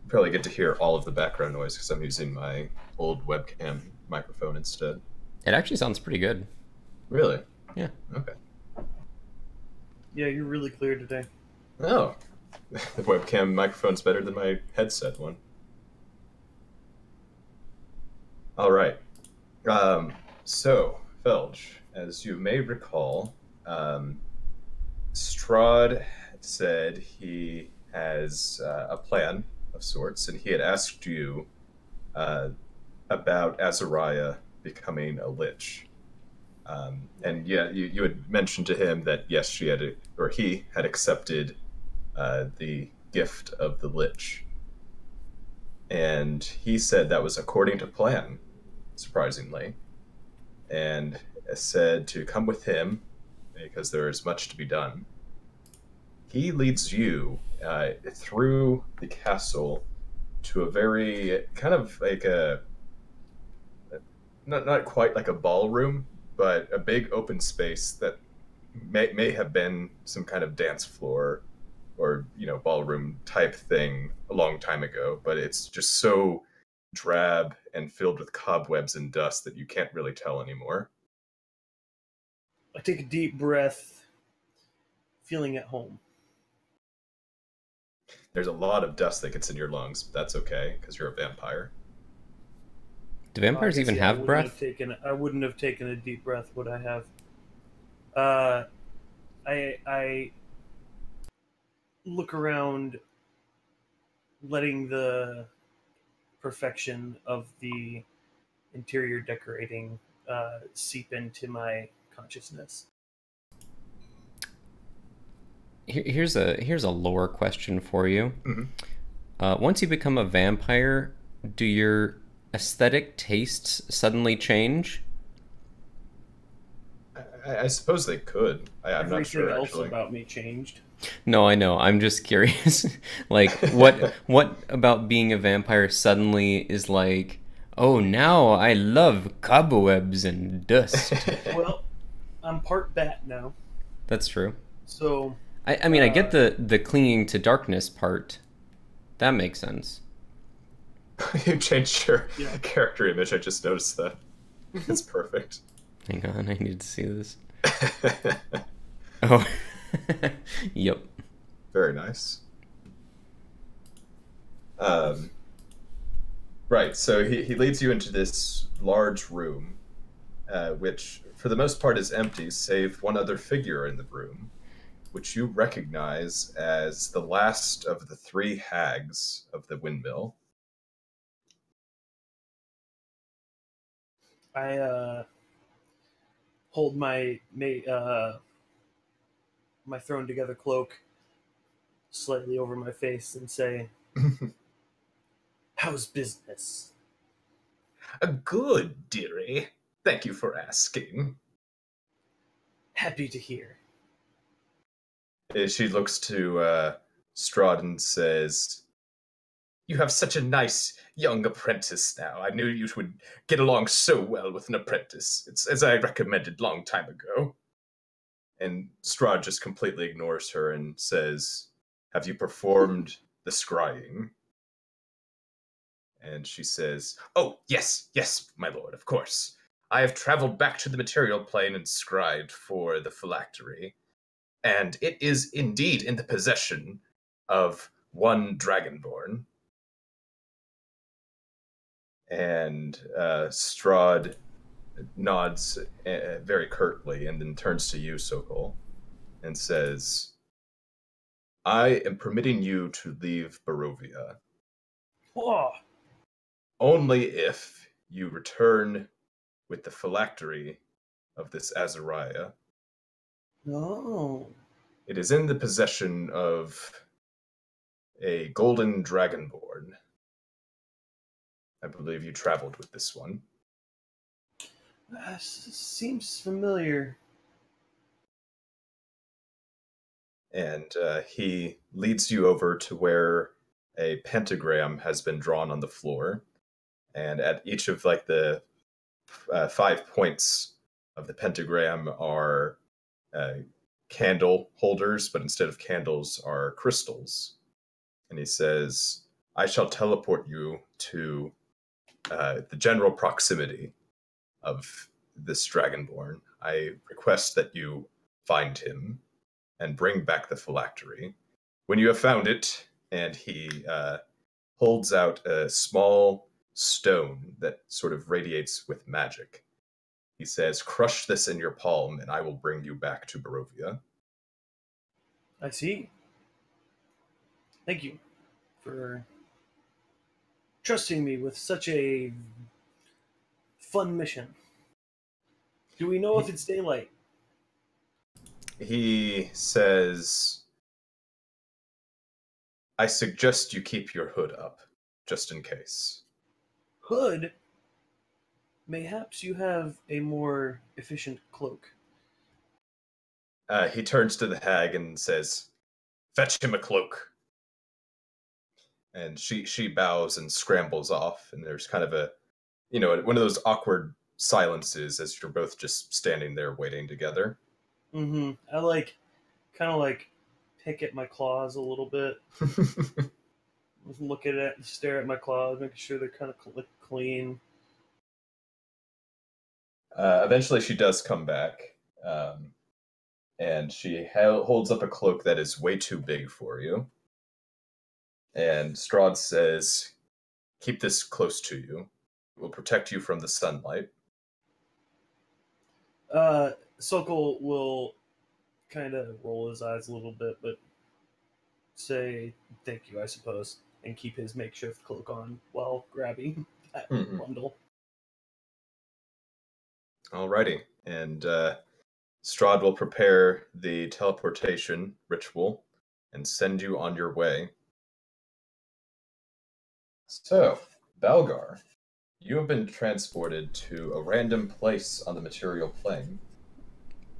probably get to hear all of the background noise because I'm using my old webcam microphone instead. It actually sounds pretty good. Really? Yeah. Okay. Yeah, you're really clear today. Oh, the webcam microphone's better than my headset one. All right. Um, so, Felge, as you may recall, um, Strahd said he has a plan of sorts, and he had asked you uh, about Azariah becoming a lich. And yeah, you had mentioned to him that yes, she had, or he had accepted the gift of the lich, and he said that was according to plan, surprisingly, and said to come with him because there is much to be done. He leads you through the castle to a very kind of like a not quite like a ballroom, but a big open space that may have been some kind of dance floor or ballroom type thing a long time ago, but it's just so drab and filled with cobwebs and dust that you can't really tell anymore. I take a deep breath, feeling at home. There's a lot of dust that gets in your lungs, but that's okay because you're a vampire. Do I vampires guess, even yeah, have breath? I wouldn't have taken a deep breath. Would I have? Uh, I look around, letting the perfection of the interior decorating seep into my consciousness. Here's a lore question for you. Mm-hmm. Once you become a vampire, do your aesthetic tastes suddenly change? I suppose they could. I'm not Everything sure else actually. about me changed. No, I know. I'm just curious. Like, what about being a vampire suddenly is like, oh, now I love cobwebs and dust. Well, I'm part bat now, That's true. so I mean, I get the clinging to darkness part. That makes sense. You changed your yeah. character image. I just noticed that. It's perfect. Hang on, I need to see this. Oh, yep. Very nice. Um, right, so he leads you into this large room, which for the most part is empty, save one other figure in the room, which you recognize as the last of the three hags of the windmill. I hold my thrown together cloak slightly over my face and say, "How's business?" Good, dearie. Thank you for asking. Happy to hear. She looks to Strahd and says, "You have such a nice young apprentice now. I knew you would get along so well with an apprentice. It's as I recommended long time ago." And Strahd just completely ignores her and says, "Have you performed the scrying?" And she says, "Oh, yes, yes, my lord, of course. I have traveled back to the material plane and scried for the phylactery, and it is indeed in the possession of one dragonborn." And Strahd nods very curtly and then turns to you, Sokol, and says, "I am permitting you to leave Barovia Oh, only if you return with the phylactery of this Azariah. no. It is in the possession of a golden dragonborn. I believe you traveled with this one." Seems familiar. And he leads you over to where a pentagram has been drawn on the floor, and at each of like the 5 points of the pentagram are uh, candle holders, but instead of candles are crystals. And he says, I shall teleport you to the general proximity of this Dragonborn. I request that you find him and bring back the phylactery. When you have found it, and he holds out a small stone that sort of radiates with magic. He says, "Crush this in your palm, and I will bring you back to Barovia." I see. Thank you for trusting me with such a fun mission. Do we know if it's daylight? He says, "I suggest you keep your hood up, just in case." Hood? Mayhaps you have a more efficient cloak. He turns to the hag and says, "Fetch him a cloak." And she bows and scrambles off, and there's kind of a, one of those awkward silences as you're both just standing there waiting together. Mm-hmm. I kind of pick at my claws a little bit. Look at it, stare at my claws, making sure they're kind of clean. Eventually, she does come back, and she holds up a cloak that is way too big for you. And Strahd says, "Keep this close to you. It will protect you from the sunlight." Sokol will kind of roll his eyes a little bit, but say thank you, I suppose, and keep his makeshift cloak on while grabbing that bundle. Alrighty, and Strahd will prepare the teleportation ritual and send you on your way. So, Balgar, you have been transported to a random place on the material plane.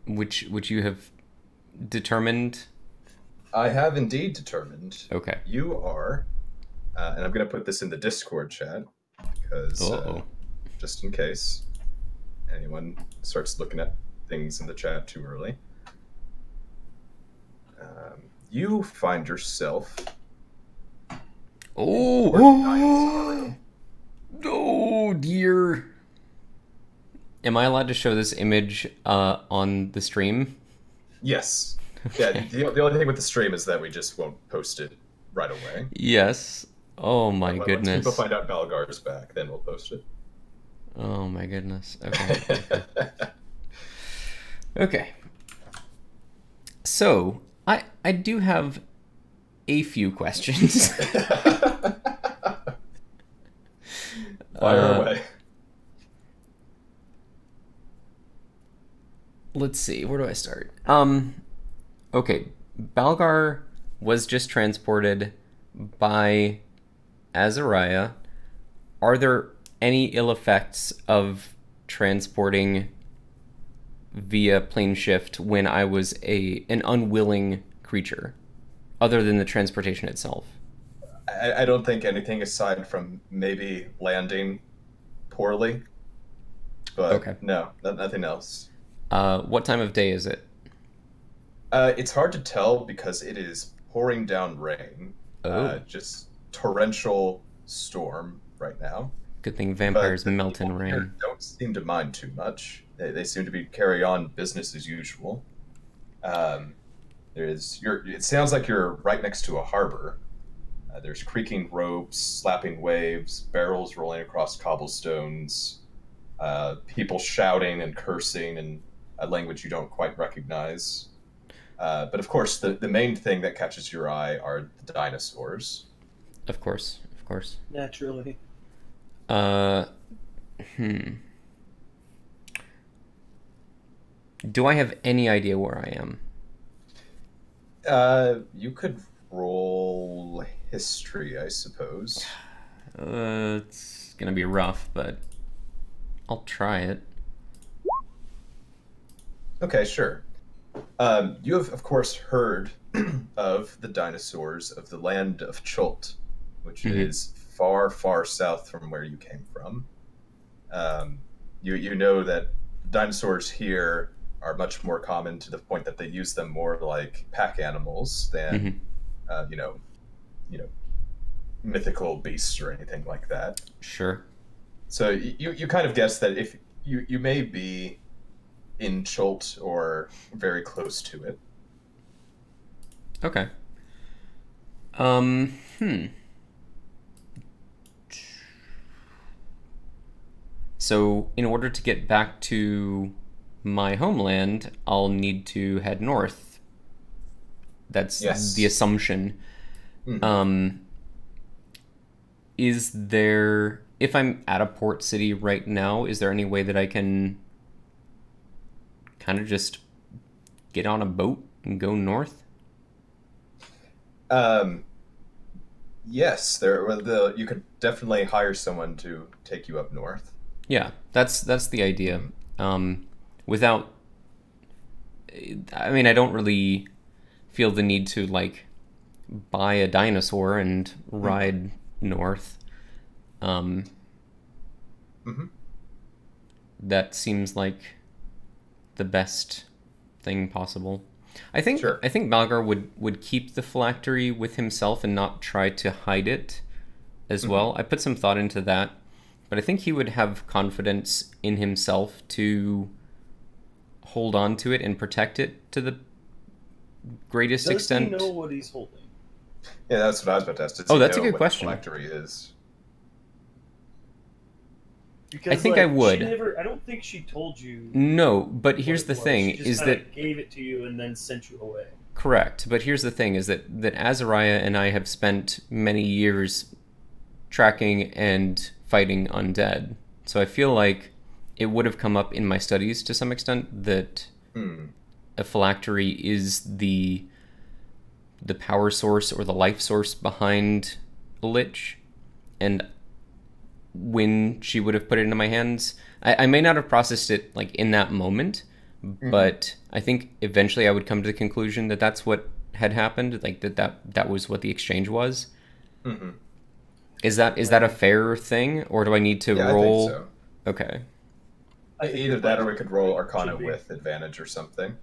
Which you have determined? I have indeed determined. Okay. You are, and I'm going to put this in the Discord chat, because just in case anyone starts looking at things in the chat too early. You find yourself... Oh dear. Am I allowed to show this image on the stream? Yes. Yeah, the only thing with the stream is that we just won't post it right away. Yes. Oh my goodness. Once people find out Balgar's back, then we'll post it. Oh my goodness. Okay. Okay. So, I do have a few questions. Fire away. Let's see, where do I start? Okay, Balgar was just transported by Azariah. Are there any ill effects of transporting via plane shift when I was an unwilling creature, other than the transportation itself? I don't think anything aside from maybe landing poorly, but okay. No, nothing else. What time of day is it? It's hard to tell because it is pouring down rain. Just torrential storm right now. Good thing vampires melt in rain. Don't seem to mind too much. They seem to be carry on business as usual. It sounds like you're right next to a harbor. There's creaking ropes, slapping waves, barrels rolling across cobblestones, people shouting and cursing in a language you don't quite recognize. But of course, the main thing that catches your eye are the dinosaurs. Of course. Naturally. Do I have any idea where I am? You could roll history, I suppose. It's gonna be rough, but I'll try it. Okay, sure. You have, of course, heard of the dinosaurs of the land of Chult, which is far, far south from where you came from. You know that dinosaurs here are much more common to the point that they use them more like pack animals than, mythical beasts or anything like that. Sure. So you kind of guess that if you may be in Chult or very close to it. Okay. Um, hmm. So, in order to get back to my homeland, I'll need to head north. That's the Yes. assumption. Hmm. Um, is there, if I'm at a port city right now, is there any way that I can kind of just get on a boat and go north? Um, yes, there. Well, you could definitely hire someone to take you up north. Yeah, that's the idea. Hmm. Um, without, I mean, I don't really feel the need to like buy a dinosaur and Hmm. ride north. Um, Hmm. that seems like the best thing possible. Sure. I think Malgar would keep the phylactery with himself and not try to hide it as Hmm. well. I put some thought into that, but I think he would have confidence in himself to hold on to it and protect it to the greatest Does he know extent. what he's holding? Yeah, that's what I was about to ask. Does Oh, he that's a know good what the question. phylactery is? I Because think I like she would. never, I don't think she told you No, but what here's it the was. thing She just is kind that of gave it to you and then sent you away. correct, but here's the thing is that Azariah and I have spent many years tracking and fighting undead. So I feel like it would have come up in my studies to some extent that Hmm. a phylactery is the power source or the life source behind a lich, and when she would have put it into my hands, I may not have processed it like in that moment, Hmm. but I think eventually I would come to the conclusion that that's what had happened, like that was what the exchange was. Hmm. Is Like that a fair thing, or do I need to Yeah, I think roll? so. Okay, I think you're Either that, or playing we could the roll way it Arcana should be. with advantage or something.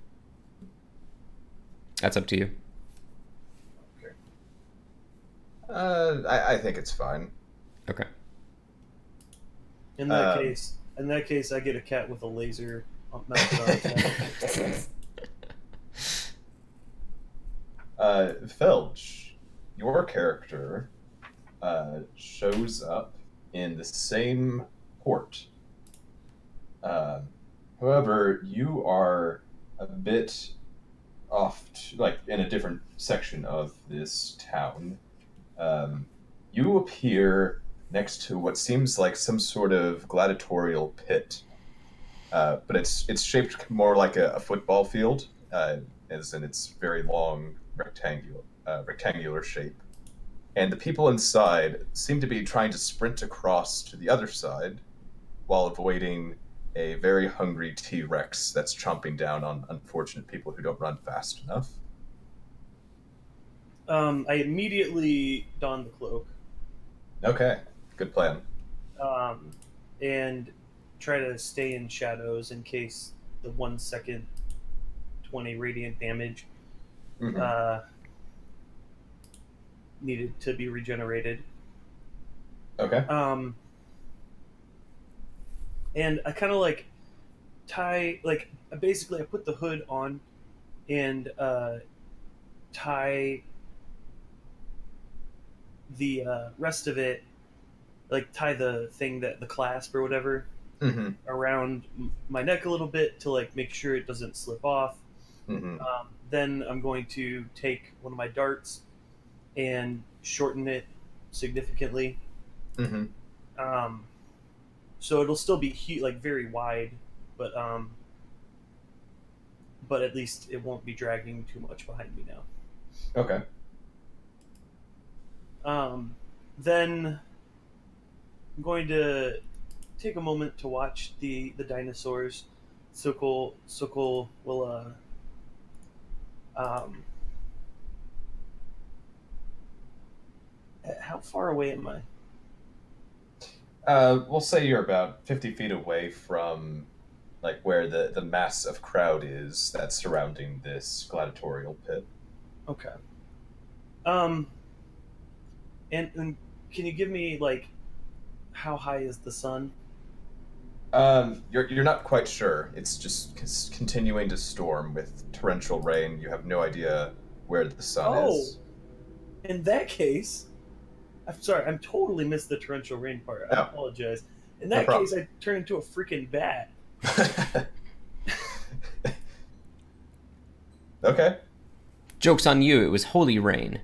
that's up to you. Okay. I think it's fine. Okay. Um, In that case, I get a cat with a laser mounted on its head. Felch, your character shows up in the same port. Um, However, you are a bit off, like in a different section of this town. Um, you appear next to what seems like some sort of gladiatorial pit, but it's shaped more like a football field, as in its very long rectangular shape. And the people inside seem to be trying to sprint across to the other side while avoiding a very hungry T Rex that's chomping down on unfortunate people who don't run fast enough. I immediately don the cloak Okay, good plan. um, and try to stay in shadows in case the 1 second 20 radiant damage Hmm. uh, needed to be regenerated. Okay. Um, and I kind of like tie, like, basically, I put the hood on and tie the rest of it, like, tie the thing that the clasp or whatever Hmm. around my neck a little bit to, like, make sure it doesn't slip off. Hmm. Then I'm going to take one of my darts and shorten it significantly. Hmm. Um, so it'll still be like very wide, but at least it won't be dragging too much behind me now. Okay. Then I'm going to take a moment to watch the dinosaurs. Sokol will um, how far away am I? We'll say you're about 50 feet away from like where the mass of crowd is that's surrounding this gladiatorial pit. Okay. Um, and can you give me like how high is the sun? You're not quite sure. It's just continuing to storm with torrential rain. You have no idea where the sun Oh, is. in that case, I'm sorry, I'm totally missed the torrential rain part. I Oh, apologize. In no that problem. case, I turn into a freaking bat. Okay. Joke's on you, it was holy rain.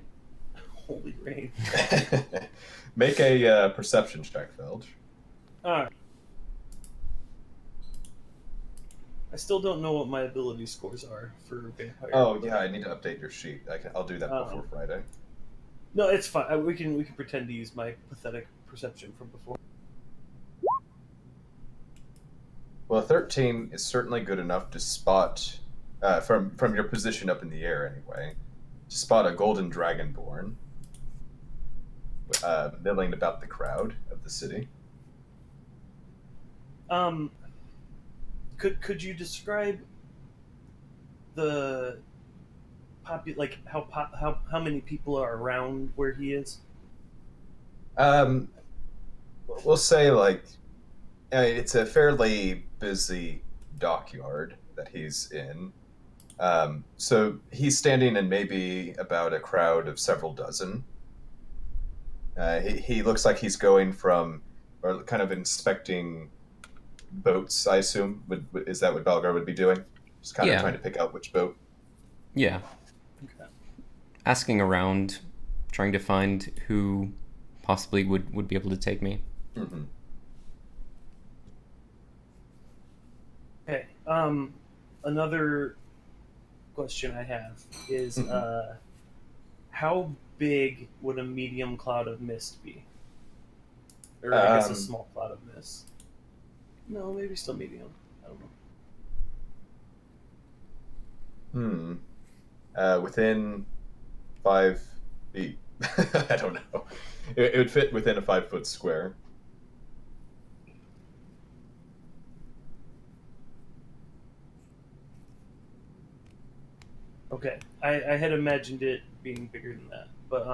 Holy rain! Make a perception check, Felge. All right. I still don't know what my ability scores are for vampire. Oh yeah, I need to update your sheet. I'll do that before Um, Friday. no, it's fine. We can pretend to use my pathetic perception from before. Well, 13 is certainly good enough to spot, from your position up in the air anyway, to spot a golden dragonborn milling about the crowd of the city. Um, could you describe the like how many people are around where he is? Um, we'll say like it's a fairly busy dockyard that he's in. So he's standing in maybe about a crowd of several dozen. He looks like he's going from, or kind of inspecting boats, I assume. Is that what Belgar would be doing? Just kind of Yeah, trying to pick out which boat. yeah. Okay. Asking around, trying to find who possibly would be able to take me. Hmm. Okay. Another question I have is Hmm. how big would a medium cloud of mist be? Or I guess a Um, small cloud of mist. No, maybe still medium. I don't know. hmm. Within 5 feet. I don't know. It would fit within a 5 foot square. Okay, I had imagined it being bigger than that, but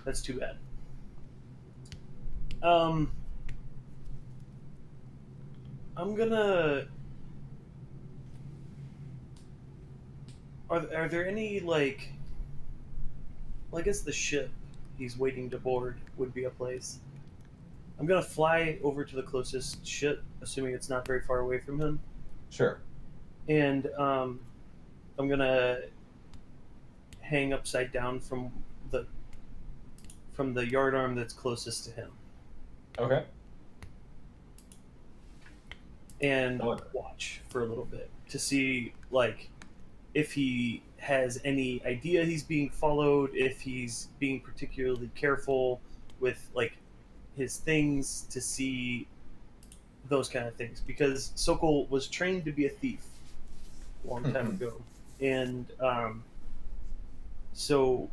that's too bad. Um, I'm gonna. Are there any like? Well, I guess the ship he's waiting to board would be a place. I'm gonna fly over to the closest ship, assuming it's not very far away from him, Sure. and I'm gonna hang upside down the from the yardarm that's closest to him, Okay. and I like that. watch for a little bit to see like if he has any idea he's being followed, if he's being particularly careful with like his things, to see those kind of things, because Sokol was trained to be a thief a long time Mhm. ago, and so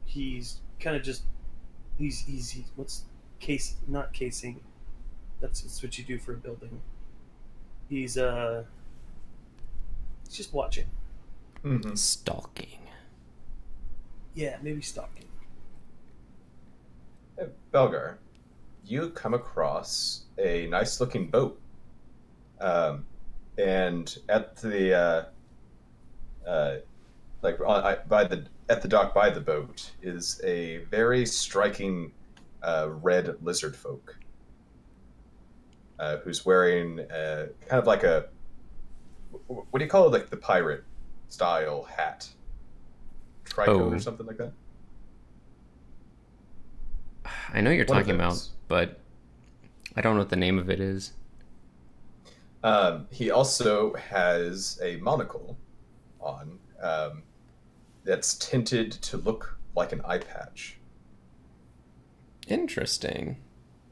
he's kind of just he's what's case not casing. That's what you do for a building. He's he's just watching. Mhm. Stalking. Yeah, maybe stalking. Belgar, you come across a nice looking boat. Um, and at the uh, like by the at the dock by the boat is a very striking red lizard folk who's wearing kind of like a, what do you call it, like the pirate style hat, tricoat or Oh, something like that. I know you're One of talking about, those. but I don't know what the name of it is. He also has a monocle on, that's tinted to look like an eye patch. Interesting.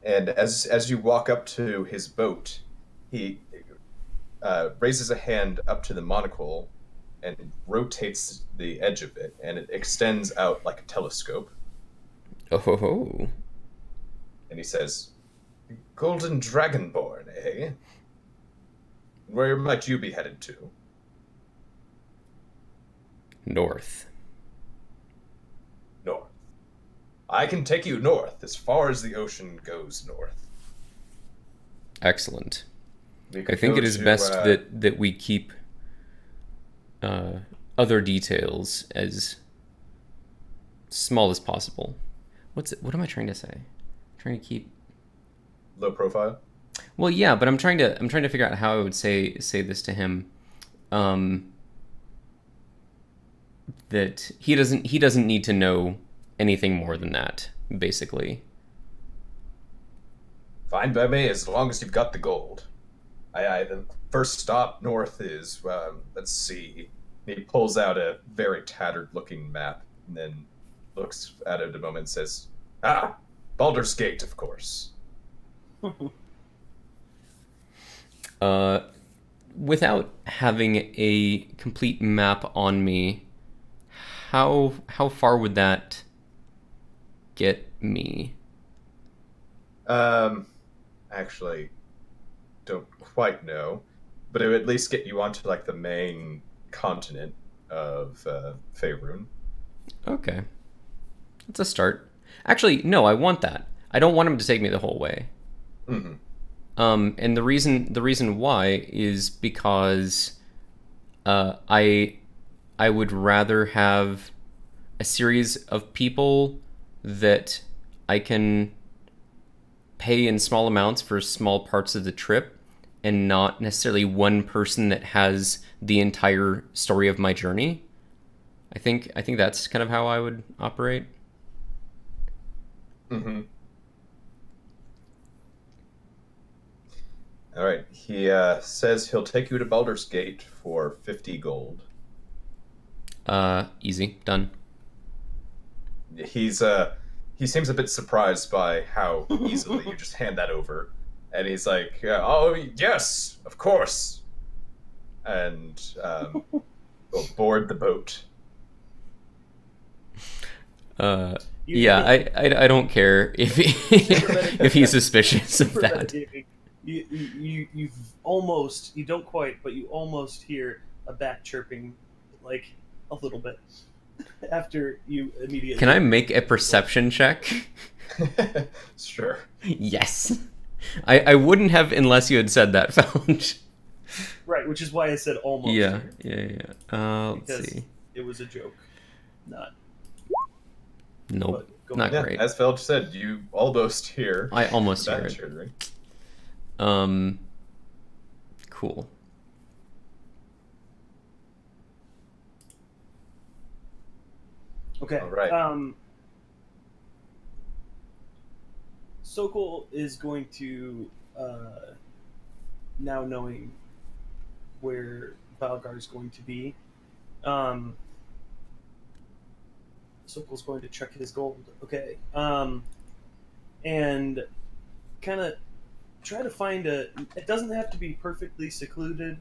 And as you walk up to his boat, he raises a hand up to the monocle and rotates the edge of it, and it extends out like a telescope. Oh ho ho. And he says, "Golden Dragonborn, eh? Where might you be headed to?" North. "North. I can take you north, as far as the ocean goes north. Excellent. We I could think go it is to, best that we keep other details as small as possible. What am I trying to say? I'm trying to keep. low profile. Well, yeah, but I'm trying to figure out how I would say this to him. That he doesn't need to know anything more than that, basically. Fine by me, as long as you've got the gold. The first stop north is, let's see. He pulls out a very tattered-looking map, and then looks at it a moment and says, "Ah, Baldur's Gate, of course." Without having a complete map on me, how far would that get me? Actually, don't quite know, but it would at least get you onto like the main continent of Faerun. Okay, that's a start. Actually, no, I want that. I don't want him to take me the whole way. Mm-hmm. And the reason why is because I would rather have a series of people that I can pay in small amounts for small parts of the trip, and not necessarily one person that has the entire story of my journey. I think that's kind of how I would operate. Mm-hmm. All right. He says he'll take you to Baldur's Gate for 50 gold. Easy, done. He seems a bit surprised by how easily you just hand that over, and he's like, "Oh yes, of course," and will board the boat. Yeah, I don't care if if he's suspicious of that. You've almost, you don't quite, but you almost hear a bat chirping, like a little bit after you immediately. Can I make a perception check? Sure. Yes. I wouldn't have unless you had said that, Felch. Right, which is why I said almost. Yeah, here, yeah. Let's because see. it was a joke, not. Nope, But go not Yeah, great. as Felch said, you almost hear. I almost hear that it. chittering. Cool. Okay. All right. Sokol is going to, now knowing where Balgar is going to be, Sokol's going to check his gold. Okay. And kind of try to find it doesn't have to be perfectly secluded,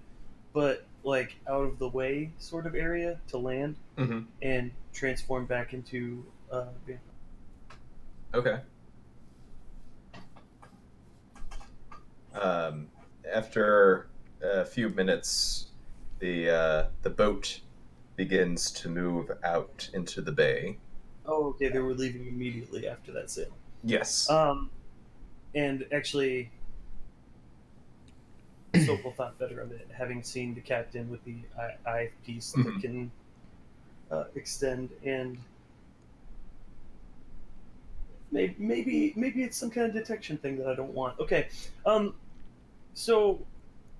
but like out of the way sort of area to land Mm-hmm. and transform back into vampire. Okay. After a few minutes, the boat begins to move out into the bay. Oh, okay. They were leaving immediately after that sail. Yes. And actually, Sokol thought better of it, having seen the captain with the eye piece that Mhm. can extend, and maybe it's some kind of detection thing that I don't want. Okay, so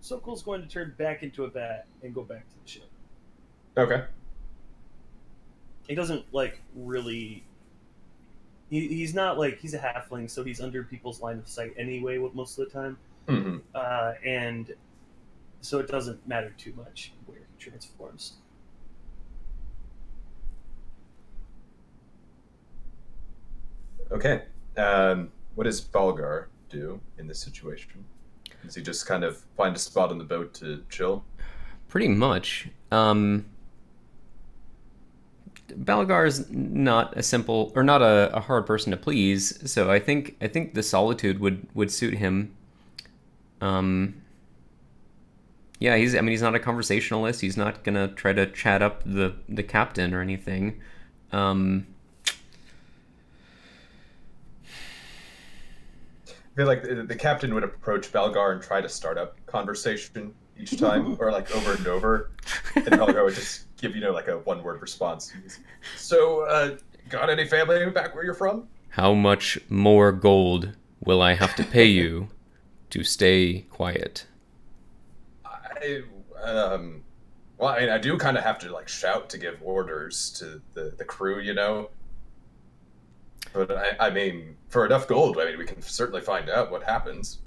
Sokol's going to turn back into a bat and go back to the ship. Okay. He doesn't like really. He's not like, he's a halfling, so he's under people's line of sight anyway. Most of the time. Mm-hmm. And so it doesn't matter too much where he transforms. Okay. What does Balgar do in this situation? Does he just kind of find a spot on the boat to chill? Pretty much. Balgar's not a simple or not a hard person to please, so I think the solitude would suit him. Yeah, he's not a conversationalist. He's not gonna try to chat up the captain or anything. feel like the captain would approach Balgar and try to start up conversation each time, or like over and over, and Balgar would just give like a one-word response. So, got any family back where you're from? How much more gold will I have to pay you to stay quiet? I well, I mean, I do kind of have to like shout to give orders to the crew, But I mean, for enough gold, I mean, we can certainly find out what happens.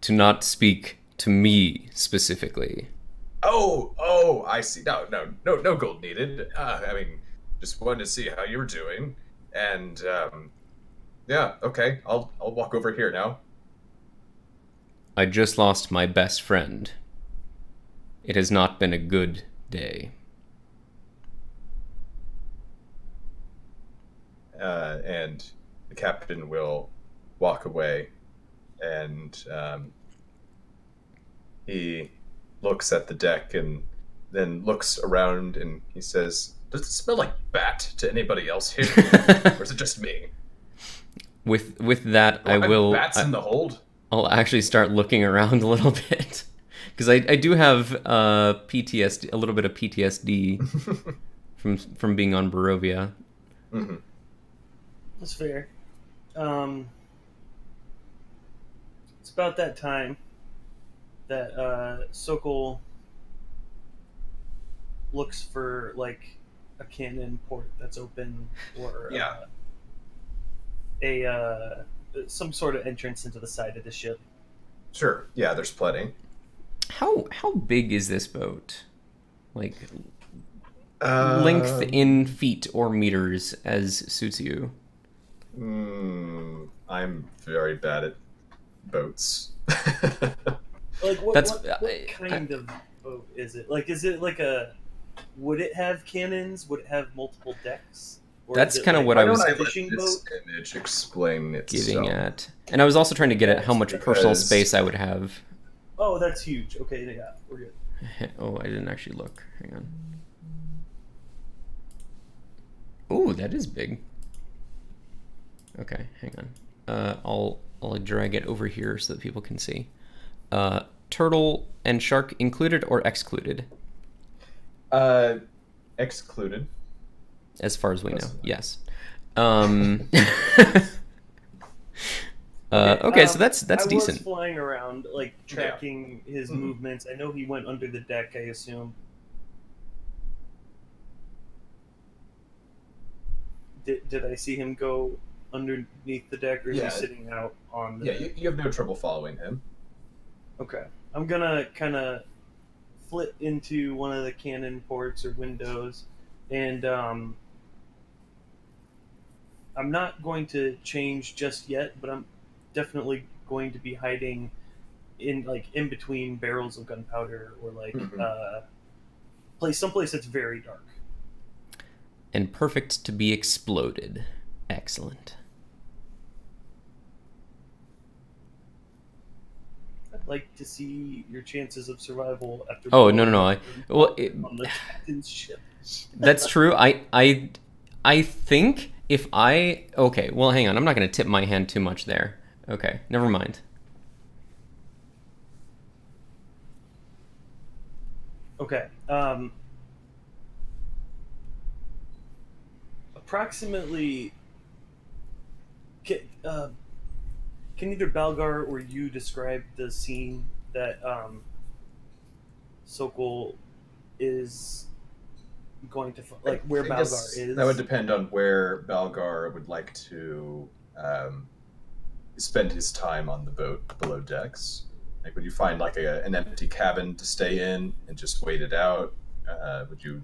To not speak to me specifically. Oh, I see. No gold needed. I mean, just wanted to see how you were doing, and yeah, okay. I'll walk over here now. I just lost my best friend. It has not been a good day. And the captain will walk away, and he looks at the deck and then looks around and he says, "Does it smell like bat to anybody else here, or is it just me?" With that, I will. Bats in the hold. I'll actually start looking around a little bit because I do have PTSD, a little bit of PTSD from being on Barovia. Mm-hmm. That's fair. It's about that time that Sokol looks for like a cannon port that's open, or some sort of entrance into the side of the ship. Sure. Yeah, there's plenty. How big is this boat? Like length in feet or meters as suits you. I'm very bad at boats. Like what kind of boat is it? Like, is it like a? Would it have cannons? Would it have multiple decks? Or that's kind of what I was fishing boat? Image explain itself. Getting at, and I was also trying to get at how much personal space I would have. Oh, that's huge. Okay, yeah, we're good. Oh, I didn't actually look. Hang on. Oh, that is big. Okay, hang on. I'll drag it over here so that people can see. Turtle and shark included or excluded? Excluded. As far as we know, yes. Okay, so that's decent. I was flying around, like tracking his movements. I know he went under the deck, I assume. Did I see him go underneath the deck, or is he sitting out on the deck? You have no trouble following him. Okay. I'm gonna kind of flit into one of the cannon ports or windows, and I'm not going to change just yet, but I'm definitely going to be hiding in between barrels of gunpowder, or someplace that's very dark. And perfect to be exploded. Excellent. I'd like to see your chances of survival after. Oh no! on the captain's ship. That's true. I think if I okay. Well, hang on. I'm not going to tip my hand too much there. Okay, never mind. Okay. Approximately. Can either Balgar or you describe the scene that Sokol is going to where Balgar is? That would depend on where Balgar would like to spend his time on the boat below decks. Like, would you find like an empty cabin to stay in and just wait it out? Would you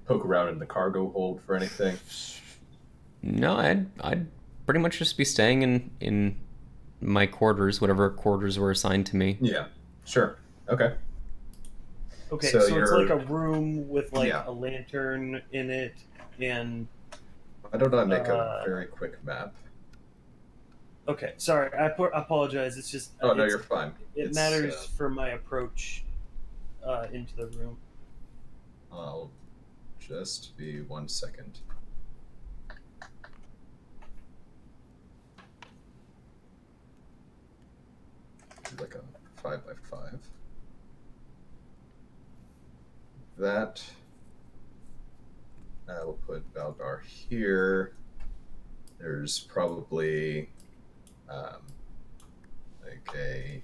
poke around in the cargo hold for anything? No, I'd pretty much just be staying in my quarters, whatever quarters were assigned to me. Yeah, sure. Okay. Okay, so it's like a room with a lantern in it, and why don't I make a very quick map? Okay, sorry, I apologize. It's just no, you're fine. It matters for my approach into the room. I'll just be 1 second. do like a 5x5. That. We'll put Valgar here. There's probably like a,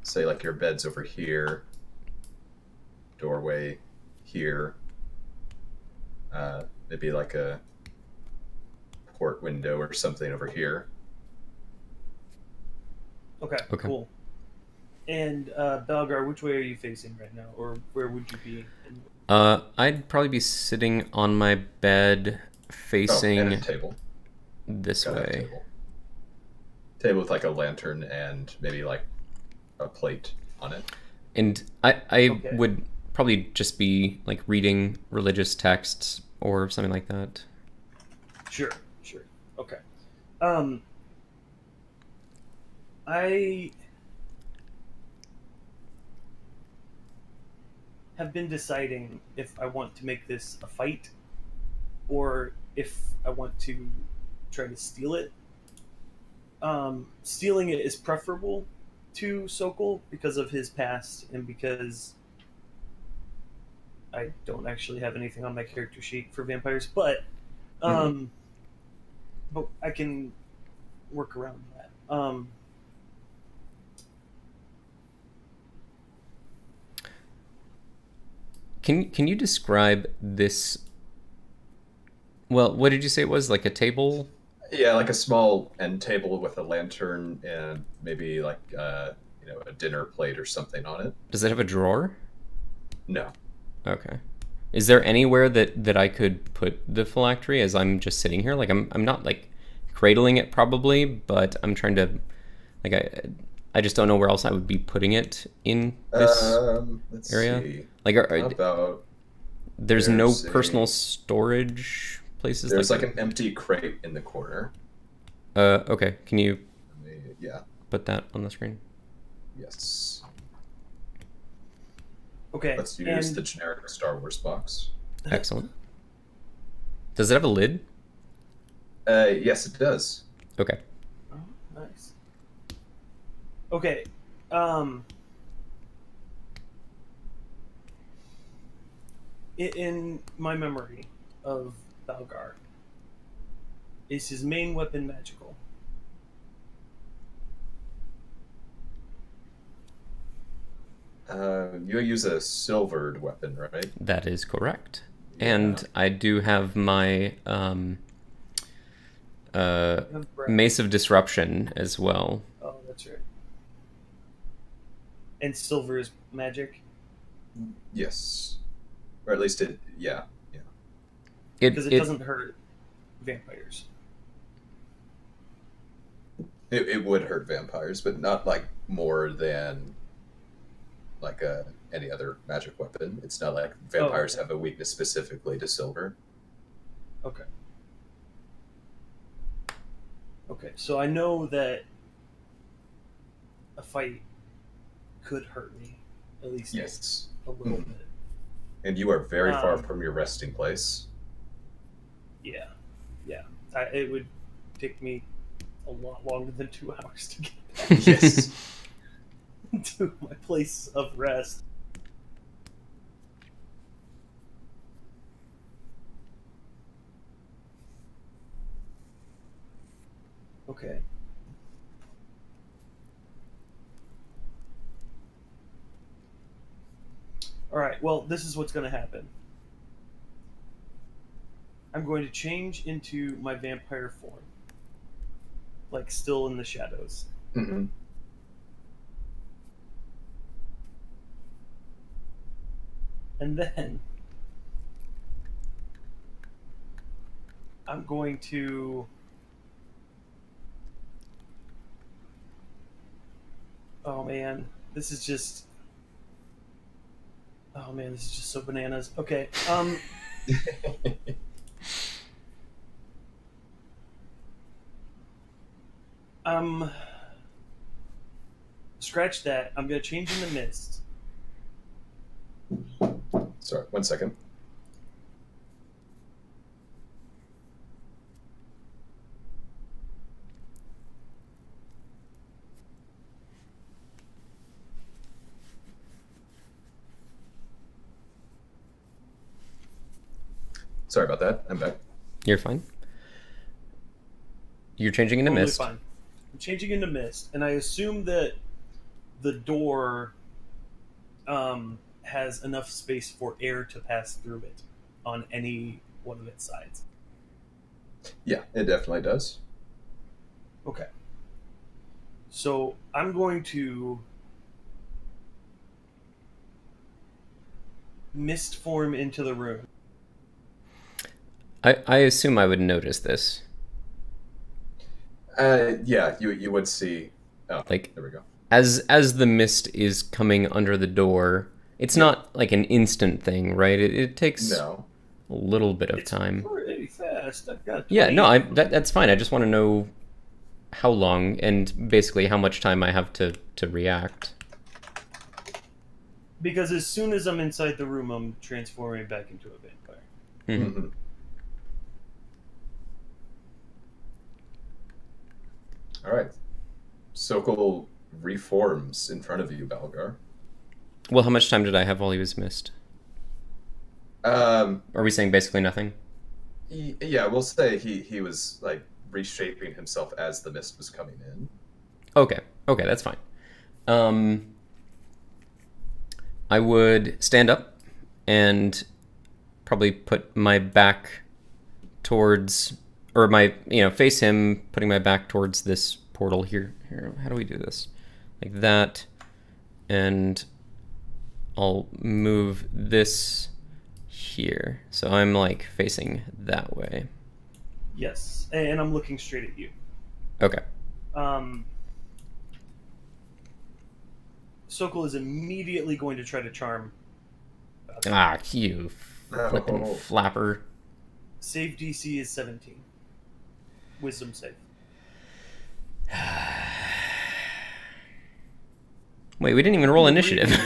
say like your bed's over here, doorway here, maybe like a port window or something over here. Okay, cool. And Belgar, which way are you facing right now, or where would you be? I'd probably be sitting on my bed, facing and a table. This way. Table with like a lantern and maybe like a plate on it. And I would probably just be like reading religious texts or something like that. Sure. Okay. I have been deciding if I want to make this a fight or if I want to try to steal it. Stealing it is preferable to Sokol because of his past and because I don't actually have anything on my character sheet for vampires, but but I can work around that. Can you describe this? Well, what did you say it was? Like a table? Yeah, like a small end table with a lantern and maybe like a dinner plate or something on it. Does it have a drawer? No. Okay. Is there anywhere that I could put the phylactery as I'm just sitting here? Like I'm not like cradling it probably, but I'm trying to like I just don't know where else I would be putting it in this let's area. See. Like how about there's no personal storage places. There's like an empty crate in the corner. Okay. Can you put that on the screen? Yes. Okay. Let's use the generic Star Wars box. Excellent. Does it have a lid? Yes, it does. Okay. Oh, nice. Okay. In my memory of Valgar, is his main weapon magical? You use a silvered weapon, right? That is correct. Yeah. And I do have my Mace of Disruption as well. Oh, that's right. And silver is magic? Yes. Or at least yeah. Because it doesn't hurt vampires. It would hurt vampires, but not like more than like any other magic weapon. It's not like vampires have a weakness specifically to silver. Okay. Okay, so I know that a fight could hurt me, at least a little bit. And you are very far from your resting place. Yeah. It would take me a lot longer than 2 hours to get back. Yes. To my place of rest. Okay. Alright, well, this is what's going to happen. I'm going to change into my vampire form. Like, still in the shadows. Mm-hmm. And then I'm going to oh man, this is just so bananas. Okay. Scratch that. I'm gonna change into mist. Sorry, 1 second. Sorry about that. I'm back. You're fine. You're changing into Totally mist. fine. I'm changing into mist, and I assume that the door has enough space for air to pass through it on any one of its sides. Yeah, it definitely does. Okay. So I'm going to mist form into the room. I assume I would notice this. Yeah, you would see. Oh, Like, there we go. as the mist is coming under the door, it's not like an instant thing, right? It takes No. a little bit of It's time. pretty fast. I've got Yeah, no, 20. that's fine. I just want to know how long and basically how much time I have to react. Because as soon as I'm inside the room, I'm transforming back into a vampire. Mm-hmm. Mm-hmm. All right. Sokol reforms in front of you, Balgar. Well, how much time did I have while he was missed? Um, Are we saying basically nothing? yeah, we'll say he was like reshaping himself as the mist was coming in. Okay, that's fine. I would stand up and probably put my back towards, or my, face him, putting my back towards this portal here. Here, how do we do this? Like that, and I'll move this here. So I'm like facing that way. Yes, and I'm looking straight at you. Okay. Sokol is immediately going to try to charm. Ah, you flipping Oh. flapper. Save DC is 17. Wisdom save. Wait, we didn't even roll initiative.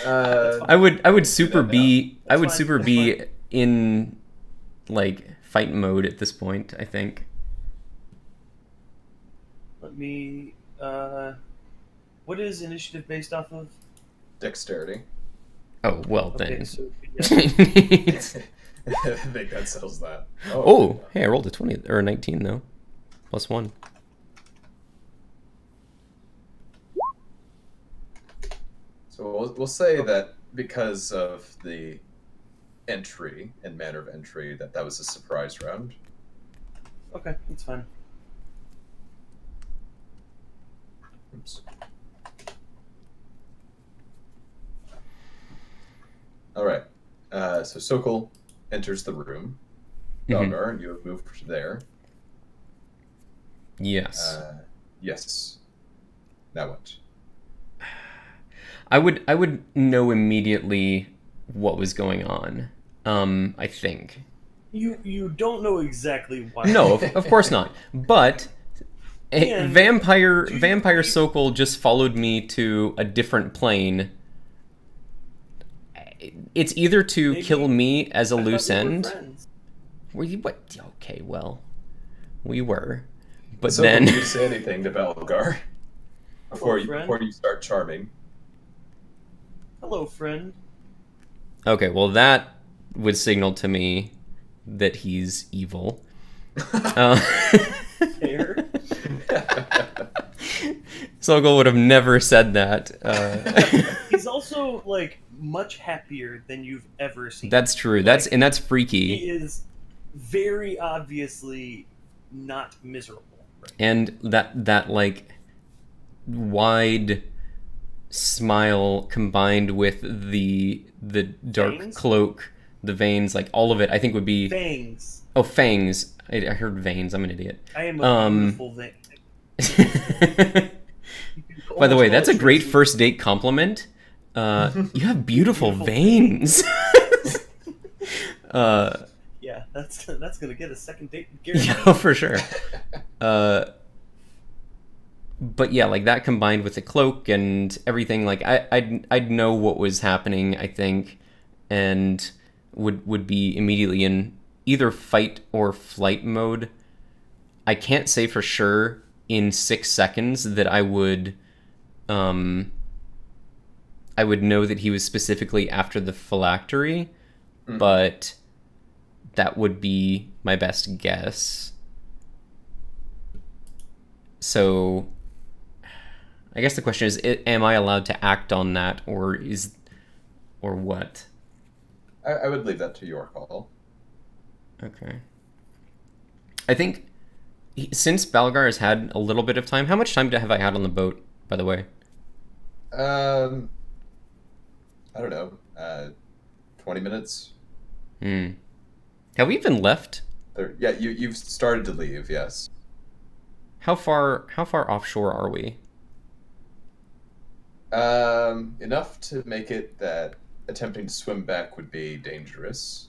Uh, I would super be That's I would fine, super that's be fine. in like fight mode at this point, I think. Let me. What is initiative based off of? dexterity. Oh, well Okay, then. so yeah. I think that settles that. Oh, hey, I rolled a 20 or a 19 though. Plus 1. So we'll say that because of the entry and manner of entry, that was a surprise round. Okay, that's fine. Oops. All right. So Sokol enters the room. Mhm. Balgar, you have moved there. Yes. Yes. Now what? I would know immediately what was going on. I think. You don't know exactly why. No, of course not. But And vampire Sokol just followed me to a different plane. It's either to Maybe- kill me as a I thought loose we were end. friends. Were you what? Okay, well, we were, but Sokol, then do you say anything to Balgar before Hello, friend. you start charming? Hello, friend. okay, well that would signal to me that he's evil. Fair. Sokol would have never said that. He's also like much happier than you've ever seen. That's true. That's freaky. He is very obviously not miserable. Right? And that like wide smile combined with the dark Veins? cloak, the veins, like all of it, I think would be Fangs. oh fangs. I heard veins. I'm an idiot. I am a beautiful vein. By the way, that's a great first date compliment. You have beautiful veins. Yeah, that's gonna get a second date. Guaranteed. Yeah, for sure. But yeah, like that combined with the cloak and everything, like I'd know what was happening, I think, and would be immediately in either fight or flight mode. I can't say for sure in 6 seconds that I would know that he was specifically after the phylactery, but that would be my best guess. So I guess the question is, am I allowed to act on that, or what? I would leave that to your call. Okay. I think since Balgar has had a little bit of time, how much time have I had on the boat, by the way? I don't know. 20 minutes. Have we even left? Yeah, you've started to leave. Yes. How far offshore are we? Enough to make it that attempting to swim back would be dangerous.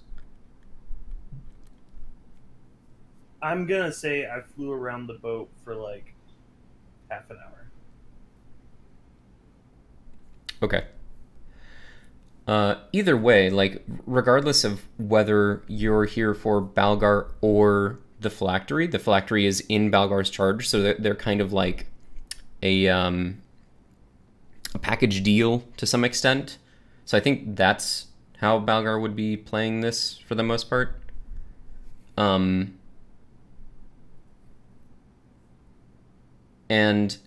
I'm gonna say I flew around the boat for like half an hour. Okay. Either way, like, regardless of whether you're here for Balgar or the phylactery is in Balgar's charge, so they're kind of like a package deal to some extent. So I think that's how Balgar would be playing this for the most part. And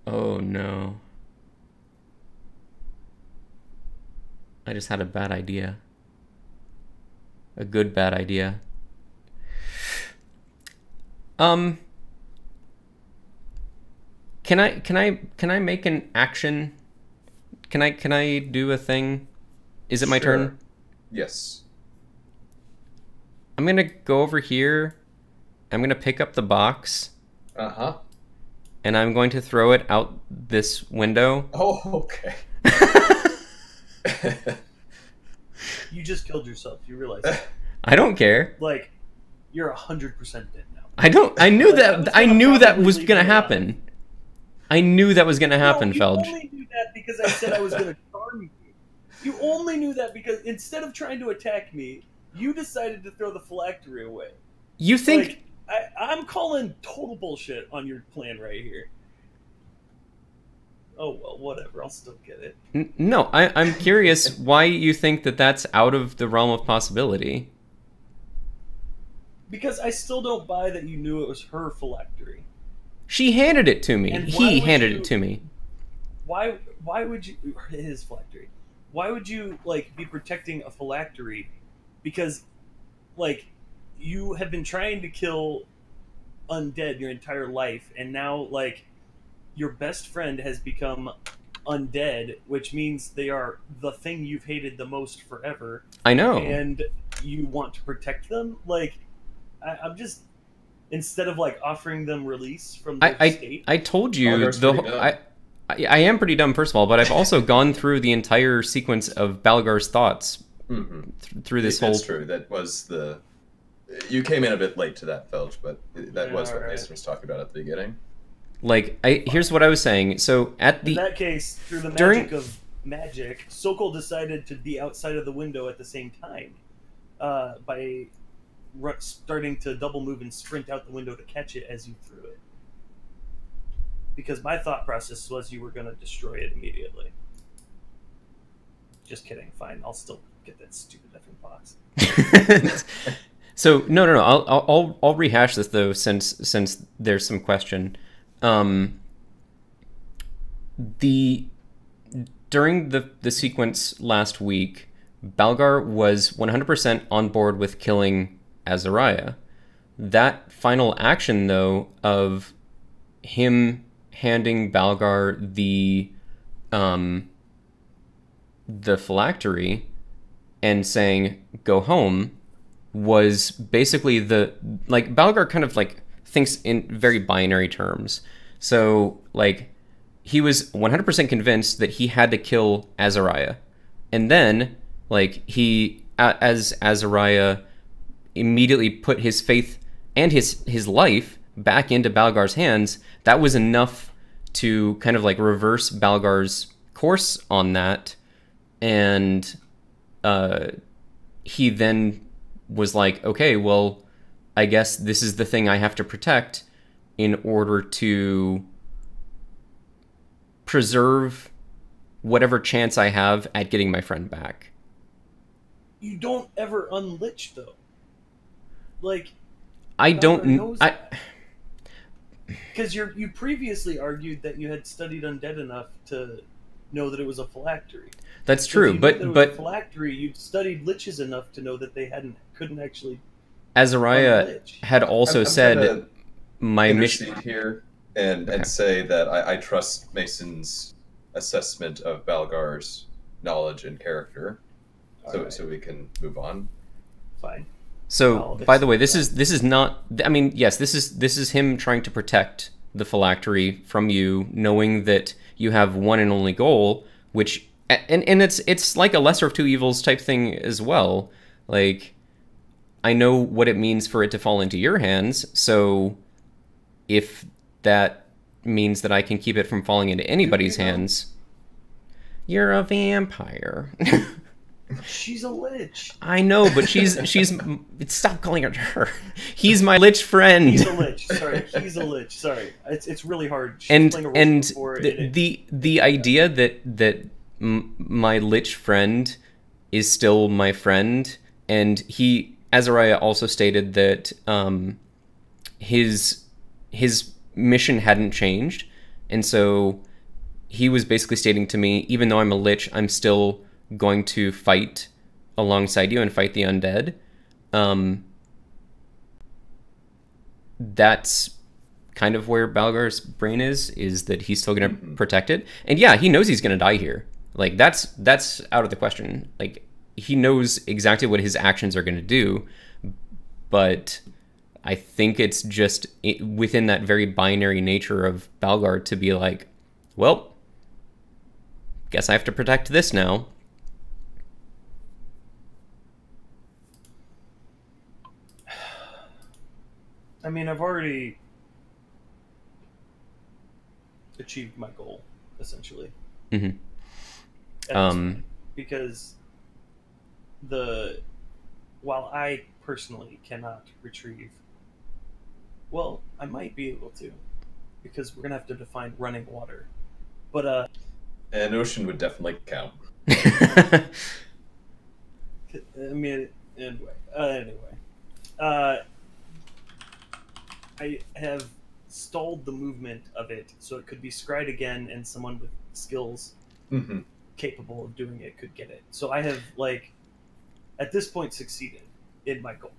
oh no. I just had a bad idea. A good bad idea. Can I make an action? Can I do a thing? Is it my Sure. turn? Yes. I'm gonna go over here. I'm gonna pick up the box. Uh-huh. And I'm going to throw it out this window. Oh, okay. You just killed yourself. You realize that? I don't care. Like, you're 100% dead now. I knew Like, that. I knew that was probably gonna leave it happen. I knew that was gonna happen, No, you Felge. only knew that because I said I was going to charm you. You only knew that because instead of trying to attack me, you decided to throw the phylactery away. You think? Like, I'm calling total bullshit on your plan right here. Oh well, whatever. I'll still get it. No, I'm curious why you think that that's out of the realm of possibility. Because I still don't buy that you knew it was her phylactery. She handed it to me. And why He would handed you- it to me. Why would you his phylactery? Why would you like be protecting a phylactery? Because like you have been trying to kill undead your entire life, and now like your best friend has become undead, which means they are the thing you've hated the most forever, I know. and you want to protect them. Like I'm just, instead of like offering them release from their state. I told you Balgar's pretty dumb. I am pretty dumb, first of all, but I've also gone through the entire sequence of Balgar's thoughts through this whole. That's true. That was the. You came in a bit late to that, Felge, but that was what alright. Mason was talking about at the beginning. Like, here's what I was saying. So at In the that case, through the magic during- of magic, Sokol decided to be outside of the window at the same time by starting to double move and sprint out the window to catch it as you threw it. Because my thought process was you were going to destroy it immediately. Just kidding. Fine, I'll still get that stupid effing box. So no. I'll rehash this though, since there's some question. During the sequence last week, Balgar was 100% on board with killing Azariah. That final action though of him handing Balgar the phylactery and saying go home was basically like Balgar kind of like thinks in very binary terms. So like he was 100% convinced that he had to kill Azariah, and then like he as Azariah immediately put his faith and his life back into Balgar's hands, that was enough to kind of like reverse Balgar's course on that. And he then was like, okay, well, I guess this is the thing I have to protect in order to preserve whatever chance I have at getting my friend back. You don't ever unlich though. Like I Balgar don't. knows I that. Because you previously argued that you had studied undead enough to know that it was a phylactery. that's So if true, you knew that it was a but phylactery, you'd studied liches enough to know that they couldn't actually Azariah unlich. had also I'm said gonna my mission. intercede here and Okay. say that I trust Mason's assessment of Balgar's knowledge and character, Alright. so we can move on. Fine. So, I'll by the way, accept this is not. I mean, yes, this is him trying to protect the phylactery from you, knowing that you have one and only goal, which and it's like a lesser of two evils type thing as well. Like, I know what it means for it to fall into your hands, so if that means that I can keep it from falling into anybody's know? hands, you're a vampire. She's a lich. I know, but she's stop calling her. He's my lich friend. He's a lich. Sorry, he's a lich. Sorry, it's really hard. She's and playing a role and before, the idea that my lich friend is still my friend, and he Azariah also stated that his mission hadn't changed, and so he was basically stating to me, even though I'm a lich, I'm still going to fight alongside you and fight the undead. That's kind of where Balgar's brain is that he's still going to protect it. And yeah, he knows he's going to die here. Like, that's out of the question. Like, he knows exactly what his actions are going to do, but I think it's just within that very binary nature of Balgar to be like, well, guess I have to protect this now. I mean, I've already achieved my goal, essentially. Mm-hmm. At this point. Because while I personally cannot retrieve, well, I might be able to, because we're gonna have to define running water. But An ocean would definitely count. I mean, anyway, I have stalled the movement of it, so it could be Strahd again, and someone with skills capable of doing it could get it. So I have, like, at this point, succeeded in my goal.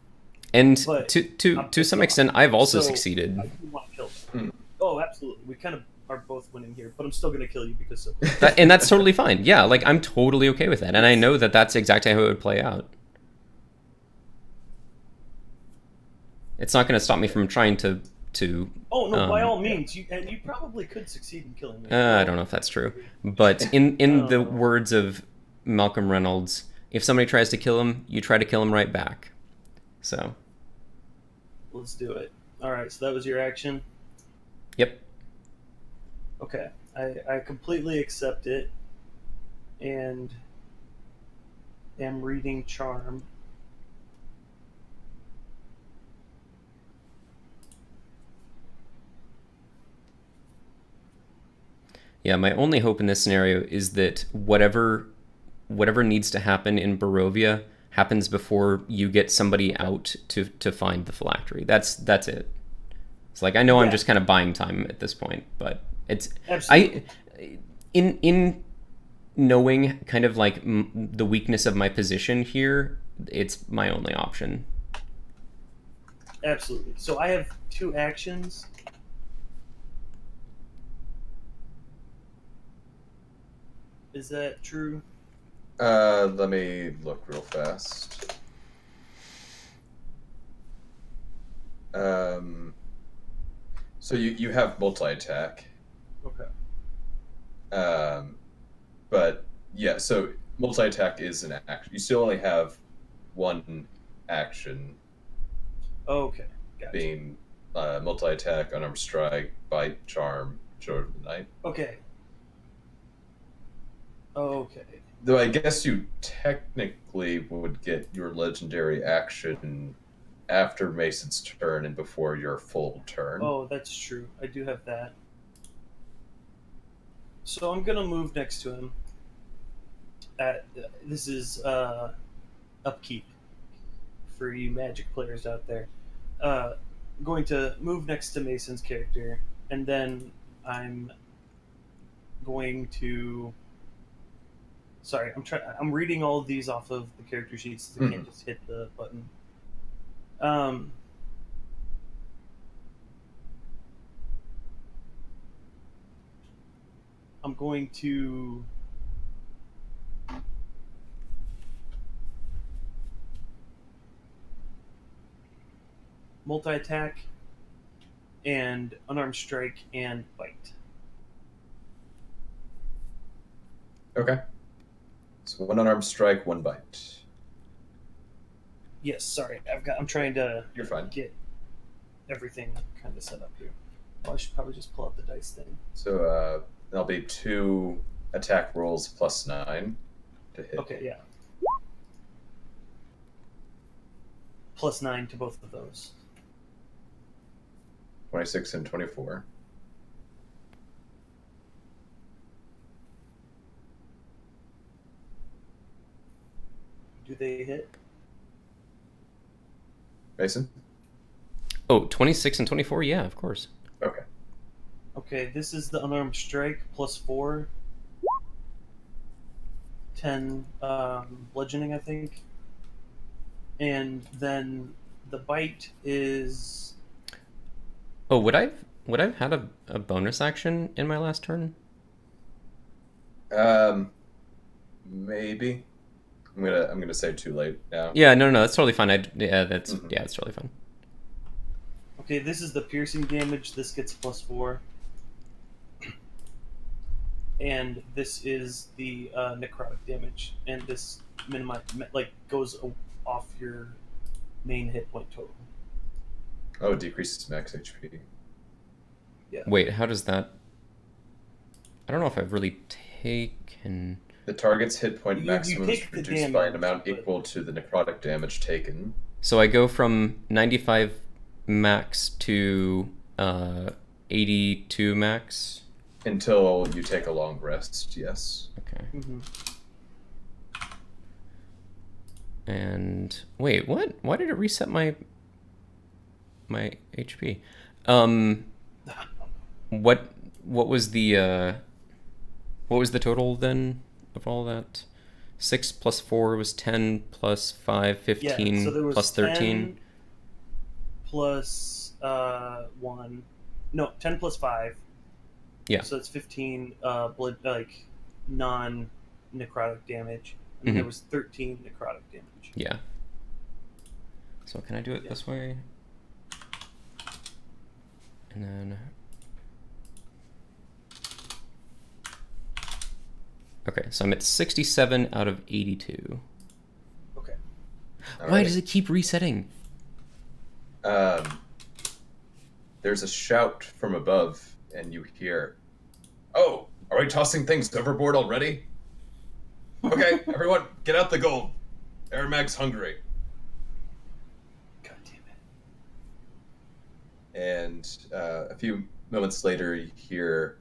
And But to some extent, I've also So, succeeded. I do want to kill them. Oh, absolutely. We kind of are both winning here, but I'm still going to kill you because so. And that's totally fine. Yeah, like, I'm totally okay with that. And I know that that's exactly how it would play out. It's not going to stop me from trying to Oh no! By all means, you probably could succeed in killing me. I don't know if that's true, but in the words of Malcolm Reynolds, if somebody tries to kill him, you try to kill him right back. So let's do it. All right. So that was your action. Yep. Okay. I completely accept it, and am reading Charm. Yeah, my only hope in this scenario is that whatever needs to happen in Barovia happens before you get somebody out to find the phylactery. That's it. It's like, I know I'm just kind of buying time at this point, but it's Absolutely. in knowing kind of like the weakness of my position here, it's my only option. Absolutely. So I have 2 actions. Is that true? Let me look real fast. So you have multi-attack. Okay. But yeah, so multi-attack is an action. You still only have one action, Okay. Gotcha. being multi-attack, unarmed strike, bite, charm, Children of the Night. Okay. Okay. Though I guess you technically would get your legendary action after Mason's turn and before your full turn. Oh, that's true. I do have that. So I'm gonna move next to him. This is upkeep for you Magic players out there. Going to move next to Mason's character, and then I'm going to. Sorry, I'm reading all of these off of the character sheets. So I can't just hit the button. I'm going to multi-attack and unarmed strike and bite. Okay. So 1 unarmed strike, 1 bite. Yes, sorry. I'm trying to You're fine. get everything kind of set up here. Oh, I should probably just pull out the dice thing. So there'll be 2 attack rolls plus 9 to hit. Okay, yeah. Plus 9 to both of those. 26 and 24. Do they hit? Mason? Oh, 26 and 24? Yeah, of course. Okay. Okay, this is the unarmed strike plus 4. 10 bludgeoning, I think. And then the bite is... Oh, would I've had a bonus action in my last turn? Maybe. I'm gonna say too late now. Yeah, no, that's totally fine. Yeah, that's totally fine. Okay, this is the piercing damage. This gets plus 4. And this is the necrotic damage, and this goes off your main hit point total. Oh, it decreases max HP. Yeah. Wait, how does that? I don't know if I've really taken. The target's hit point You maximum is take the reduced by an damage, amount but- equal to the necrotic damage taken. So I go from 95 max to 82 max. Until you take a long rest, yes. Okay. Mm-hmm. And wait, what? Why did it reset my HP? What was the total then of all that? 6 plus 4 was 10 plus 5, 15 Yeah, so there was plus 13. 10 plus 1. No, 10 plus 5. Yeah. So it's 15 blood, non-necrotic damage. And there was 13 necrotic damage. Yeah. So can I do it this way? And then... Okay, so I'm at 67 out of 82. Okay. Why does it keep resetting? There's a shout from above, and you hear, "Oh, are we tossing things overboard already? Okay, everyone, get out the gold. Aramag's hungry." God damn it. And a few moments later, you hear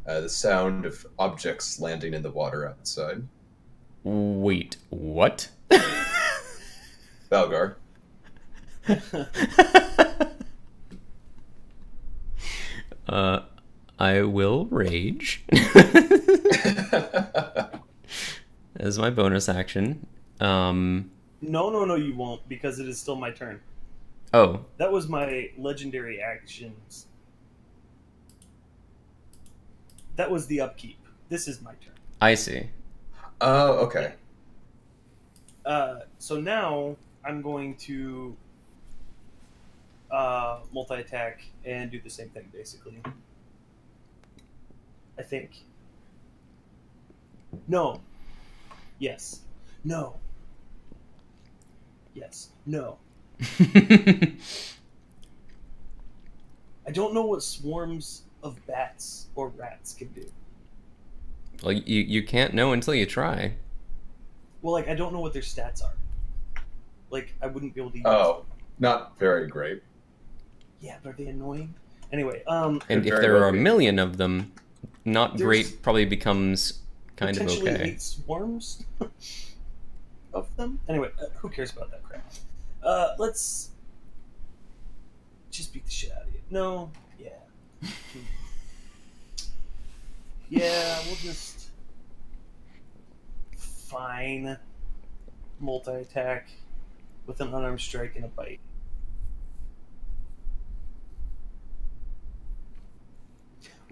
the sound of objects landing in the water outside. Wait, what? Valgar. I will rage as my bonus action. No, you won't, because it is still my turn. Oh, That was my legendary actions. That was the upkeep. This is my turn. I see. Oh, okay. So now I'm going to multi-attack and do the same thing, basically. I think. No. Yes. No. Yes. No. I don't know what swarms of bats or rats can do. Well, you can't know until you try. Well, I don't know what their stats are. I wouldn't be able to use Oh, not very great. Yeah, but are they annoying? Anyway, And Could if very there well are a be. million of them, not There's- great probably becomes kind of potentially okay. 8 swarms of them. Anyway, who cares about that crap? Let's just beat the shit out of you. No, yeah. Yeah, we'll just... Fine. Multi-attack with an unarmed strike and a bite.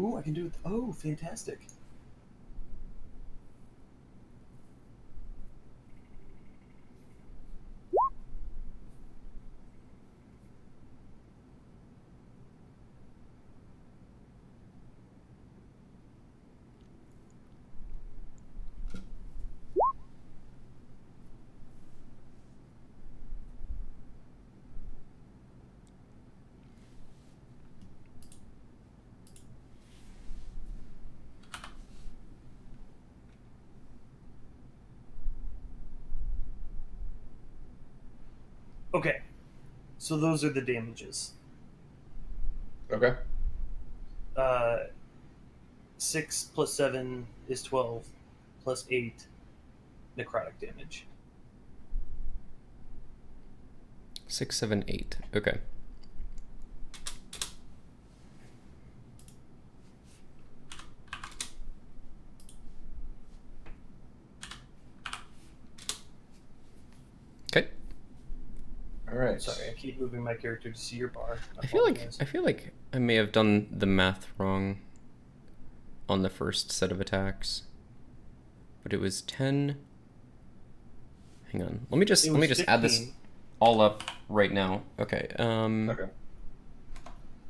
Ooh, I can do it. Oh, fantastic. Okay, so those are the damages. Okay. 6 plus 7 is 12, plus 8 necrotic damage. 6, 7, 8. Okay. Okay. All right. Sorry, I keep moving my character to see your bar. I feel like I may have done the math wrong on the first set of attacks. But it was 10. Hang on. Let me just add this 15. all up right now. Okay. Okay.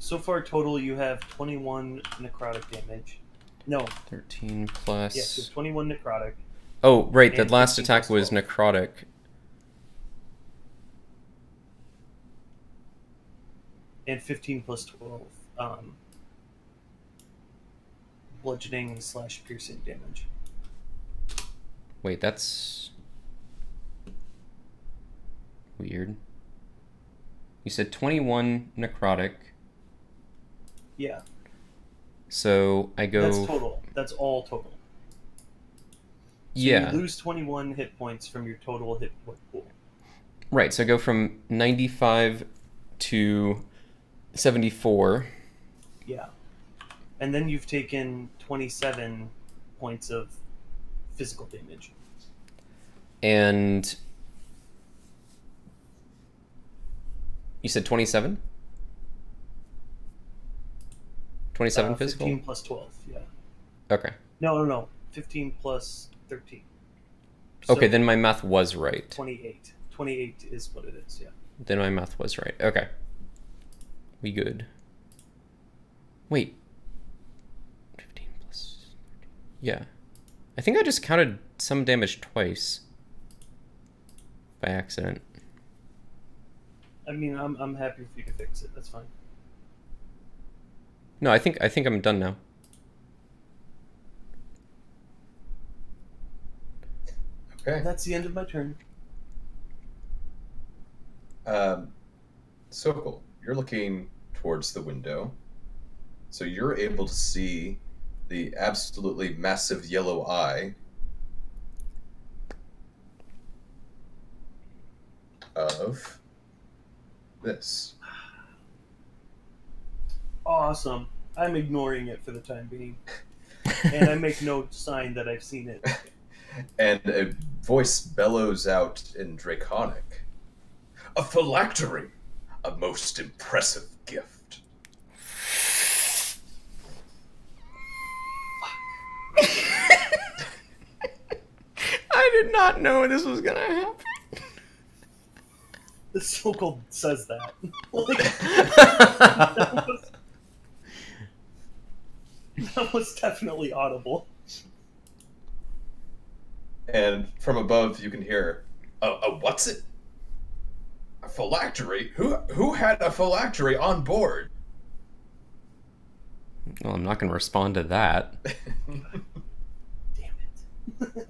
So far, total, you have 21 necrotic damage. No, 13 plus. yes, you have 21 necrotic. Oh, right. The And last 15 attack plus was 12. necrotic. And 15 plus 12. Bludgeoning / piercing damage. Wait, that's weird. You said 21 necrotic. Yeah, So I go. that's total. That's all total. So Yeah. you lose 21 hit points from your total hit point pool. Right. So I go from 95 to 74. Yeah. And then you've taken 27 points of physical damage. And you said 27? 27 physical? 15 plus 12, yeah. Okay. No. 15 plus 13. Okay, So then my math was right. 28. 28 is what it is, yeah. Then my math was right. Okay. We good. Wait. 15 plus... Yeah. I think I just counted some damage twice. By accident. I mean, I'm happy for you to fix it. That's fine. No, I think I'm done now. Okay. That's the end of my turn. Sokol, you're looking towards the window, so you're able to see the absolutely massive yellow eye of this. Awesome. I'm ignoring it for the time being. And I make no sign that I've seen it. And a voice bellows out in Draconic. A phylactery! A most impressive gift. I did not know this was gonna happen. The Sokol says that. Like, that was definitely audible. And from above, you can hear, what's it? A phylactery? Who had a phylactery on board? Well, I'm not gonna respond to that. Damn it.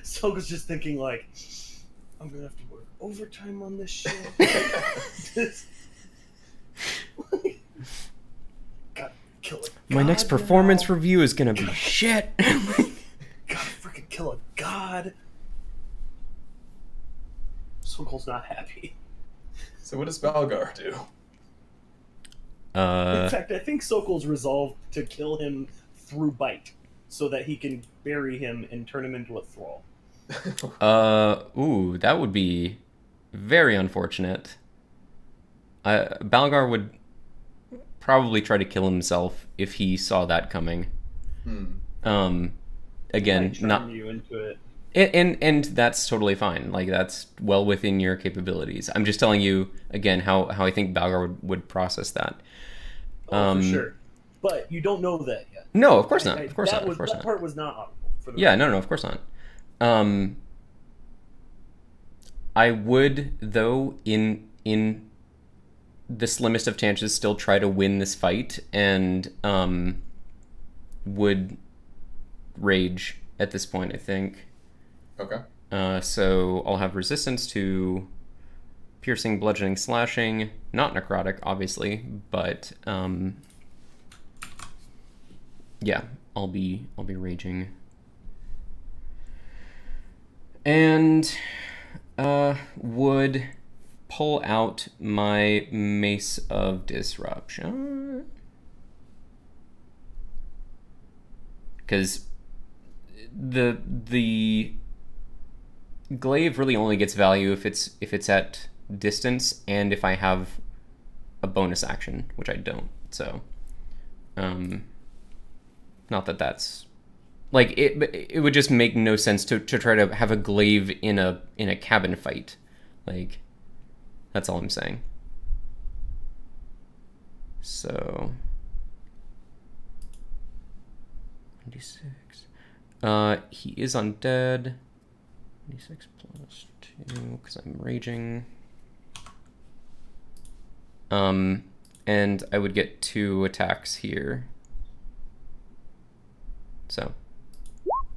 Sokol's just thinking, like, I'm gonna have to work overtime on this shit. Gotta kill it. My next performance review is gonna be shit. Gotta freaking Sokol's not happy. So what does Balgar do? In fact, I think Sokol's resolved to kill him through bite, so that he can bury him and turn him into a thrall. Ooh, that would be very unfortunate. Balgar would probably try to kill himself if he saw that coming. Again, not you into it. And that's totally fine. Like, that's well within your capabilities. I'm just telling you again how I think Balgar would process that. For sure. But you don't know that yet. No, of course not. Of course not. That part was not audible. For the yeah, no, of course not. I would, though, in the slimmest of chances, still try to win this fight, and would rage at this point, I think. Okay. So I'll have resistance to piercing, bludgeoning, slashing. Not necrotic, obviously, but yeah, I'll be raging. And would pull out my Mace of Disruption. Because the glaive really only gets value if it's at distance and if I have a bonus action, which I don't. So, not that that's like it would just make no sense to try to have a glaive in a cabin fight. Like, that's all I'm saying. So 96. He is undead. 96 plus 2 because I'm raging. And I would get 2 attacks here. So.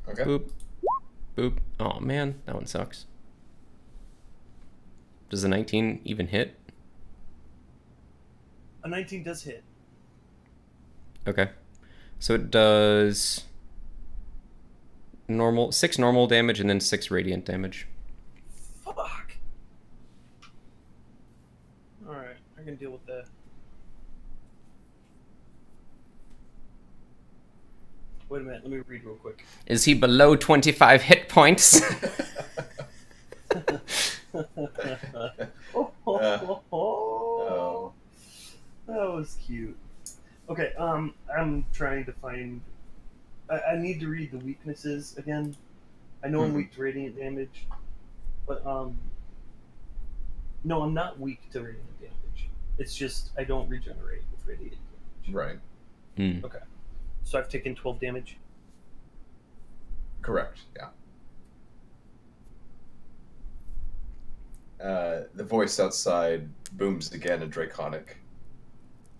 Okay. Boop. Boop. Oh man, that one sucks. Does a 19 even hit? A 19 does hit. Okay. So it does 6 normal damage and then 6 radiant damage. Fuck. Alright, I can deal with that. Wait a minute, let me read real quick. Is he below 25 hit points? Oh. That was cute. Okay, I'm trying to find... I need to read the weaknesses again. I know I'm weak to radiant damage, but, no, I'm not weak to radiant damage. It's just I don't regenerate with radiant damage. Right. Okay. So I've taken 12 damage? Correct, yeah. The voice outside booms again in Draconic.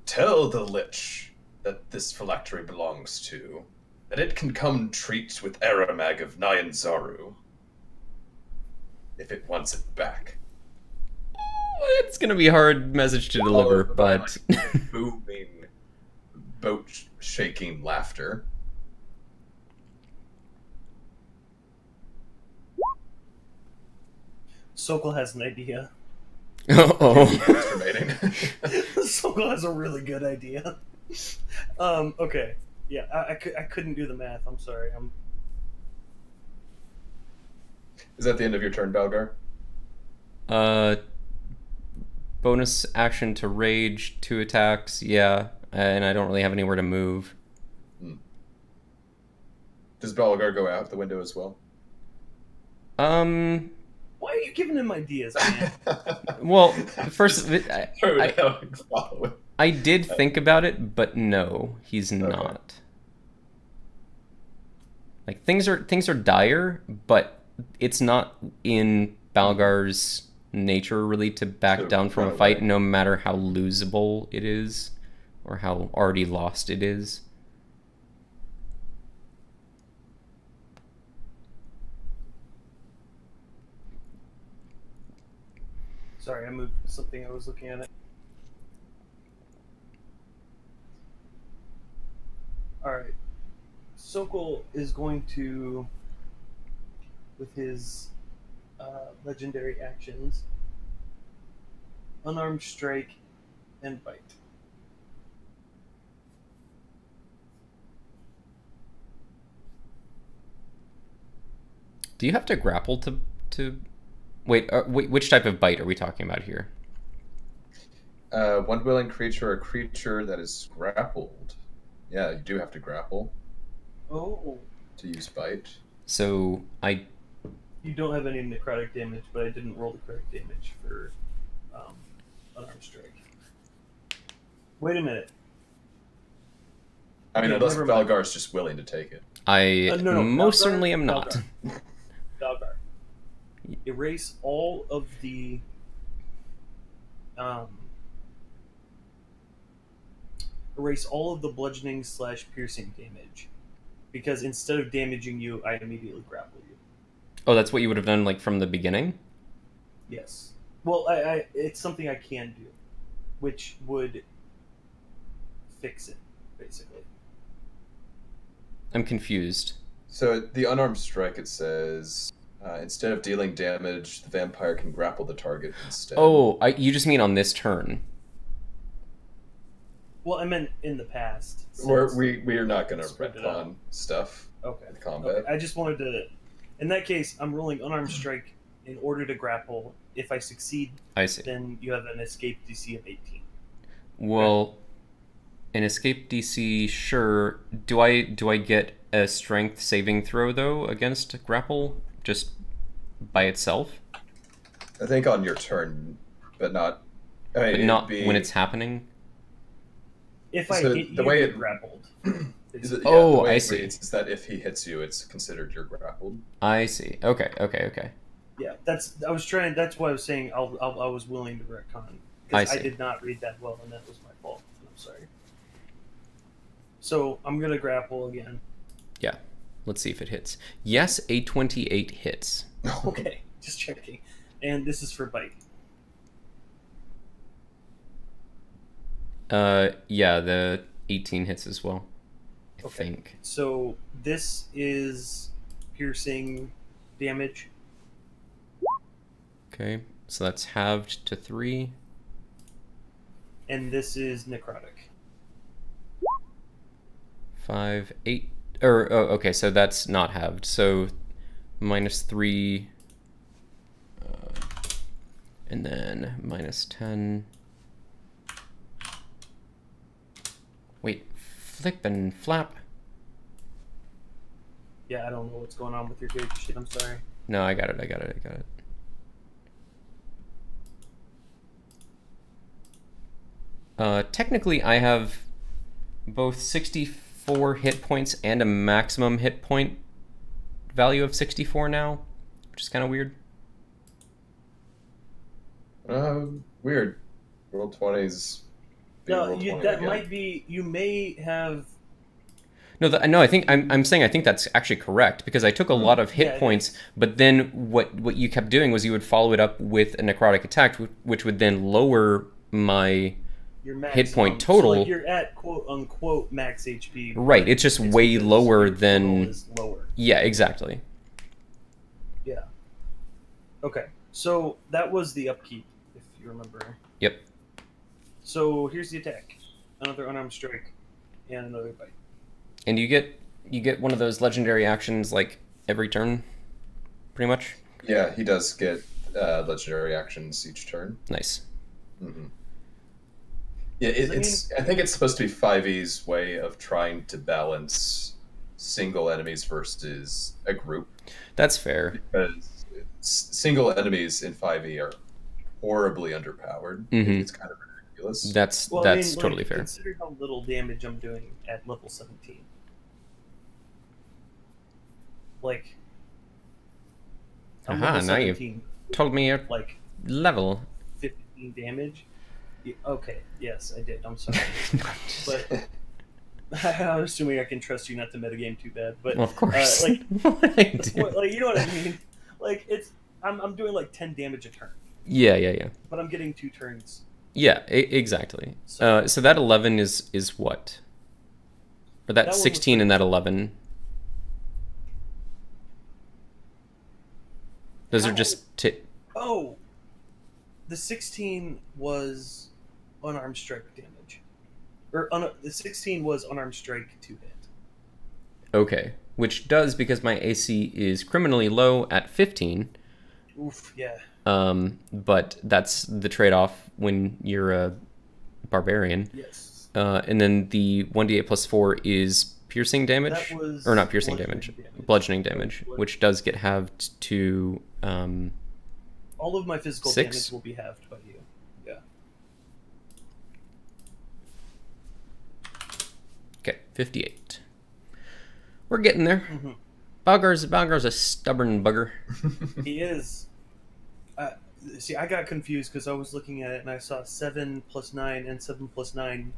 Tell the Lich that this phylactery belongs to, that it can come treat with Aramag of Nyanzaru if it wants it back. It's gonna be a hard message to deliver, but... Like, booming, boat-shaking laughter. Sokol has an idea. Uh-oh. Sokol has a really good idea. Okay. Yeah, I couldn't do the math. I'm sorry. Is that the end of your turn, Balgar? Bonus action to rage, 2 attacks, yeah. And I don't really have anywhere to move. Does Balgar go out the window as well? Why are you giving him ideas, man? Well, first, I did think about it, but no, he's not. Like, things are dire, but it's not in Balgar's nature really to back down from a fight, no matter how losable it is or how already lost it is. Sorry, I moved something I was looking at it. Alright. Sokol is going to, with his legendary actions, unarmed strike, and bite. Do you have to grapple to... Wait, which type of bite are we talking about here? One willing creature or a creature that is grappled. Yeah, you do have to grapple Oh. to use bite. So You don't have any necrotic damage, but I didn't roll the correct damage for unarmed strike. Wait a minute. I mean, Yeah, unless never mind. Valgar's just willing to take it. No, most Valgar- certainly am not. Valgar. Valgar. Erase all of the bludgeoning / piercing damage, because instead of damaging you, I immediately grapple you. Oh, that's what you would have done, like, from the beginning? Yes. Well, I it's something I can do, which would fix it, basically. I'm confused. So the unarmed strike, it says, instead of dealing damage, the vampire can grapple the target instead. Oh, you just mean on this turn. Well, I meant in the past. We are not going to Spread it retcon stuff Okay. in combat. Okay. I just wanted to. In that case, I'm rolling unarmed strike in order to grapple. If I succeed, I see. then you have an escape DC of 18. Well, an escape DC, sure. Do I get a strength saving throw, though, against grapple, just by itself? I think on your turn, but not... I mean, But not when it's happening? If I So hit the you, way you're it- grappled. Oh, the way I it see. reads is that if he hits you, it's considered you're grappled. I see. Okay. Yeah, that's why I was saying I was willing to retcon, I because I see. did not read that well, and that was my fault. I'm sorry. So I'm gonna grapple again. Yeah. Let's see if it hits. Yes, a 28 hits. Okay, just checking. And this is for bite. Yeah, the 18 hits as well, I Okay. think. So this is piercing damage. Okay, so that's halved to 3. And this is necrotic. 5, 8. Or, oh, okay, so that's not halved. So minus 3. And then minus 10. Wait, flip and flap. Yeah, I don't know what's going on with your character sheet. I'm sorry. No, I got it. Technically, I have both 64 hit points and a maximum hit point value of 64 now, which is kind of weird. Weird. Roll 20s. No, that might be. You may have. No, I think I'm saying I think that's actually correct, because I took a lot of hit Yeah, it points, is. but then what you kept doing was you would follow it up with a necrotic attack, which would then lower my Your max hit point total. So like you're at quote unquote max HP. Right, it's just It's way because lower your total than... is lower. Yeah, exactly. Yeah. Okay, so that was the upkeep, if you remember. Yep. So here's the attack: another unarmed strike, and another bite. And you get one of those legendary actions like every turn, pretty much. Yeah, he does get legendary actions each turn. Nice. Mm-hmm. Yeah, I think it's supposed to be 5e's way of trying to balance single enemies versus a group. That's fair. Because single enemies in 5e are horribly underpowered. Mhm. It's kind of ridiculous. That's Well, I mean, totally like, fair. Consider how little damage I'm doing at level 17. Like, I'm Aha, level now you've 17, told me your like level. 15 damage. Okay, yes, I did. I'm sorry, but I'm assuming I can trust you not to metagame too bad. But Well, of course. like, What would I do? like, you know what I mean? Like, I'm doing like 10 damage a turn, Yeah. but I'm getting 2 turns. Yeah, exactly. So- So that 11 is what? Or that That one was 16 and that 11. Those are How? just... Oh, the 16 was unarmed strike damage, or the 16 was unarmed strike to hit. Okay, which does because my AC is criminally low at 15. Oof, yeah. But that's the trade-off when you're a barbarian. Yes. And then the 1d8 plus 4 is piercing damage, That was or not piercing damage, bludgeoning damage, which does get halved to. All of my physical 6? damage will be halved by you. Yeah. Okay, 58. We're getting there. Mm-hmm. Balgar's a stubborn bugger. He is. See, I got confused because I was looking at it and I saw 7 plus 9 and 7 plus 9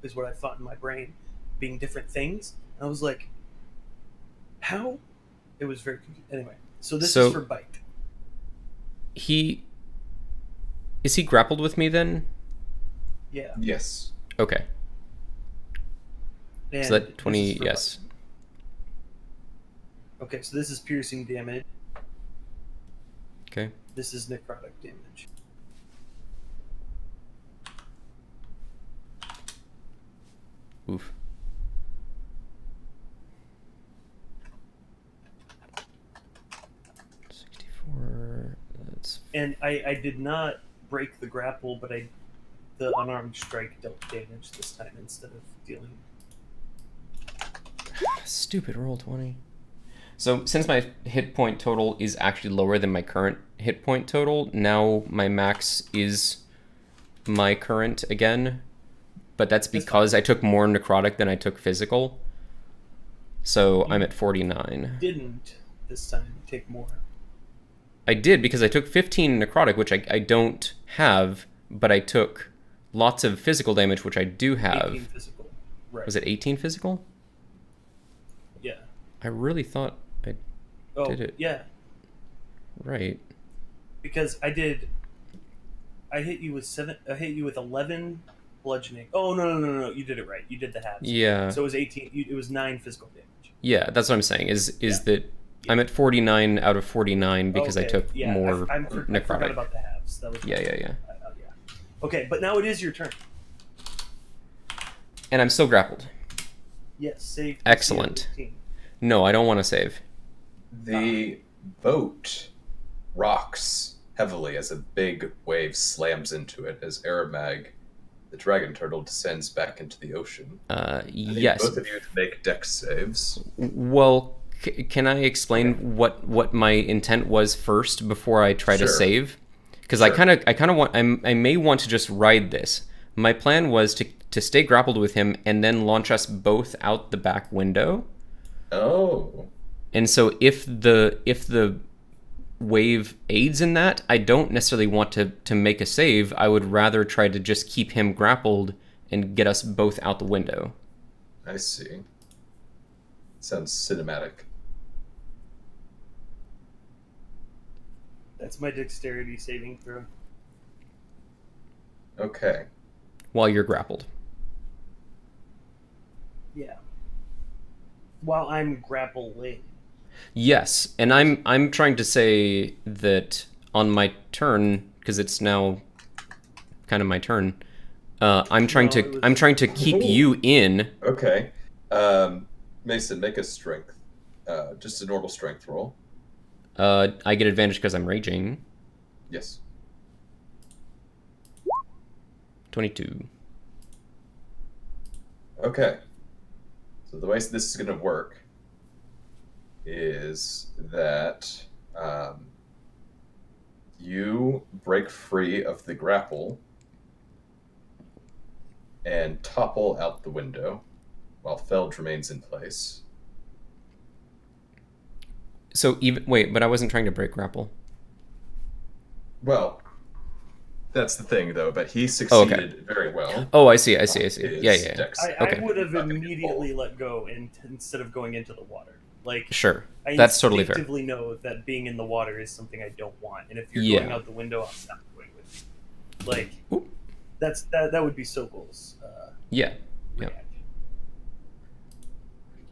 is what I thought in my brain being different things. And I was like, how? It was very confusing. Anyway, so this is for bite. Is he grappled with me then? Yeah. Yes. Okay. And so that 20, yes. Bite. Okay, so this is piercing damage. Okay. This is necrotic damage. Oof. That's... And I did not break the grapple, but the unarmed strike dealt damage this time instead of dealing. Stupid roll 20. So since my hit point total is actually lower than my current hit point total, now my max is my current again. But that's because I took more necrotic than I took physical. So I'm at 49. Didn't this time take more. I did because I took 15 necrotic, which I don't have, but I took lots of physical damage, which I do have. 18 physical. Right. Was it 18 physical? Yeah. I really thought I did it. Yeah. Right. Because I hit you with 7. I hit you with 11 bludgeoning. Oh no! You did it right. You did the halves. Yeah. So it was 18. It was 9 physical damage. Yeah, that's what I'm saying. Is that I'm at 49 out of 49 because I took more necrotic. I forgot about the halves. That was yeah. Yeah. Okay, but now it is your turn. And I'm still grappled. Yes, save. Excellent. No, I don't want to save. The boat rocks heavily as a big wave slams into it as Aramag, the dragon turtle, descends back into the ocean. Yes. Both of you to make dex saves. Well, can I explain what my intent was first before I try to save? Because I kind of want I may want to just ride this. My plan was to stay grappled with him and then launch us both out the back window. Oh. And so if the wave aids in that, I don't necessarily want to make a save. I would rather try to just keep him grappled and get us both out the window. I see. Sounds cinematic. That's my dexterity saving throw. Okay. While you're grappled. Yeah. While I'm grappling. Yes, and I'm trying to say that on my turn, because it's now kind of my turn. I'm trying to keep you in. Okay. Mason, make a strength. Just a normal strength roll. I get advantage because I'm raging. Yes. 22. Okay. So the way this is going to work is that you break free of the grapple and topple out the window while Feld remains in place. So wait, but I wasn't trying to break grapple. Well, that's the thing, though. But he succeeded very well. Oh, I see. Yeah. I would have immediately let go instead of going into the water. Like, sure, I that's totally fair. I instinctively know that being in the water is something I don't want, and if you're going out the window, I'll stop going with you. Like, that would be Sokol's. Yeah.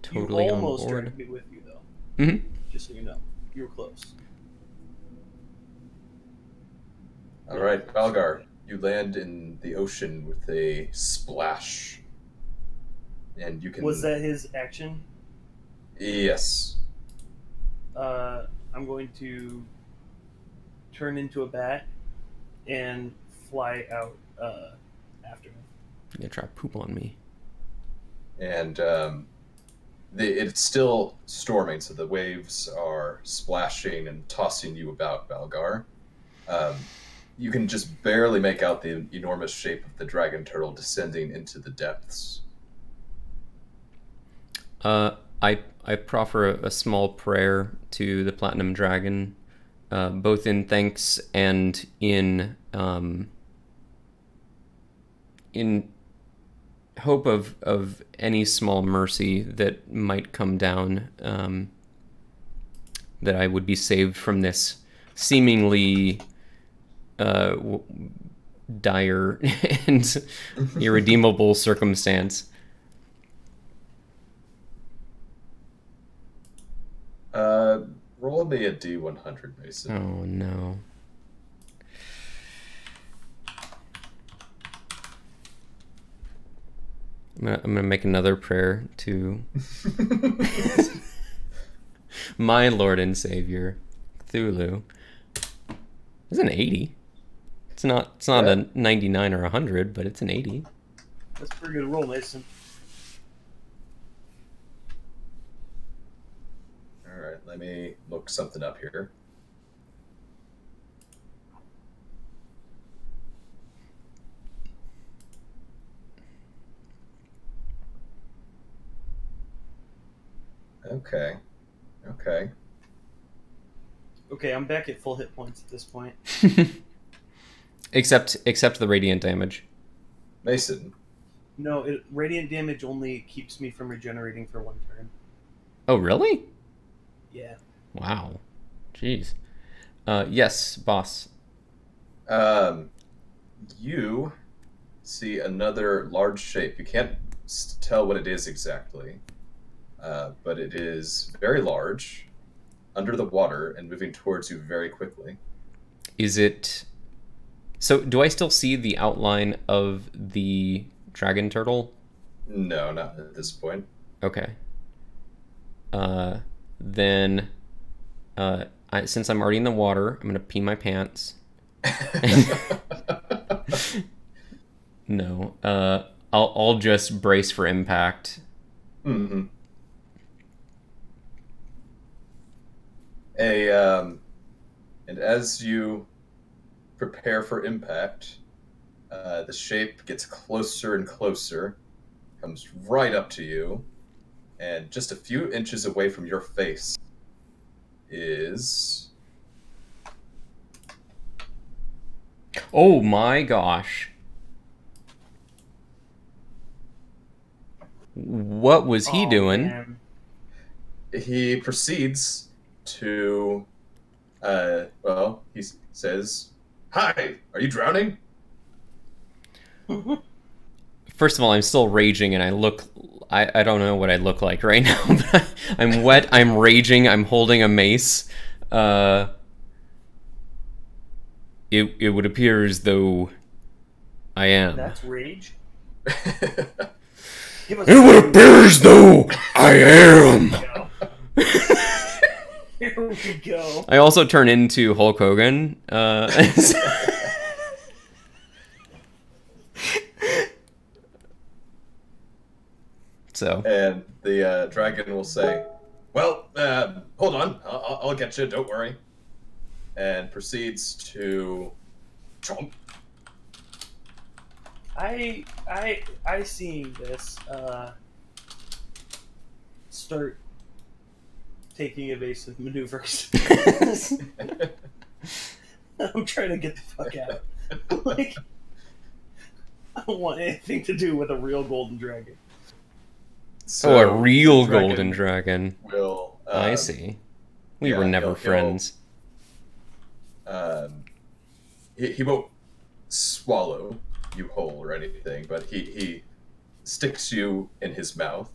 Totally you on almost board. dragged me with you, though. 'Cause. Mm-hmm. Just so you know, you were close. Mm-hmm. Okay, but now it is your turn. Yes. Yeah. While I'm grappled. While you're grappled. You almost dragged me with you, though. Mm-hmm. Just so you know, you were close. All right, Valgar, you land in the ocean with a splash, and you Was can. that his action? Yes. I'm going to turn into a bat and fly out after him. You're gonna try to poop on me. And it's still storming, so the waves are splashing and tossing you about, Valgar. You can just barely make out the enormous shape of the dragon turtle descending into the depths. I proffer a small prayer to the Platinum Dragon, both in thanks and in hope of any small mercy that might come down, that I would be saved from this seemingly dire and irredeemable circumstance. Roll me a D100, Mason. Oh no. I'm gonna make another prayer to my Lord and Savior, Cthulhu. It's an 80. It's not a 99 or 100, but it's an 80. That's a pretty good roll, Mason. All right, let me look something up here. Okay. Okay, I'm back at full hit points at this point. except the radiant damage. Mason. No, radiant damage only keeps me from regenerating for 1 turn. Oh, really? Yeah. Wow. Jeez. Yes, boss. You see another large shape. You can't tell what it is exactly, but it is very large, under the water, and moving towards you very quickly. Is it... So, do I still see the outline of the dragon turtle? No, not at this point. Okay. Then, since I'm already in the water, I'm gonna pee my pants. No. I'll just brace for impact. Mm-hmm. And as you prepare for impact, the shape gets closer and closer, comes right up to you, and just a few inches away from your face is... Oh my gosh. What was he doing? Man. He proceeds to, he says, "Hi, are you drowning?" First of all, I'm still raging, and I don't know what I look like right now, but I'm wet, I'm raging, I'm holding a mace. It would appear as though I am. That's rage. It would appear as though I am. Here we go. I also turn into Hulk Hogan. So. And the dragon will say, "Well, hold on, I'll get you. Don't worry." And proceeds to chomp. I seeing this start taking evasive maneuvers. I'm trying to get the fuck out. Like, I don't want anything to do with a real golden dragon. So a real golden dragon. Will I see. We were never friends. He won't swallow you whole or anything, but he sticks you in his mouth.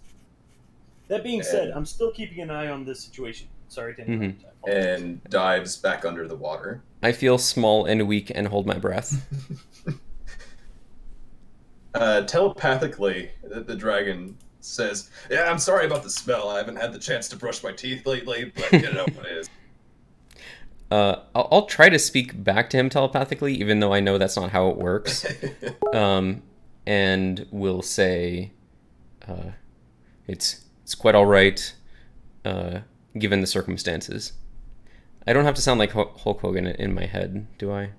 That being said, I'm still keeping an eye on this situation. Sorry to Mhm. interrupt. I apologize. and dives back under the water. I feel small and weak and hold my breath. Telepathically, the dragon says, "Yeah, I'm sorry about the smell. I haven't had the chance to brush my teeth lately, but you know what it is." I'll try to speak back to him telepathically, even though I know that's not how it works. And will say, it's quite all right, given the circumstances. I don't have to sound like Hulk Hogan in my head, do I?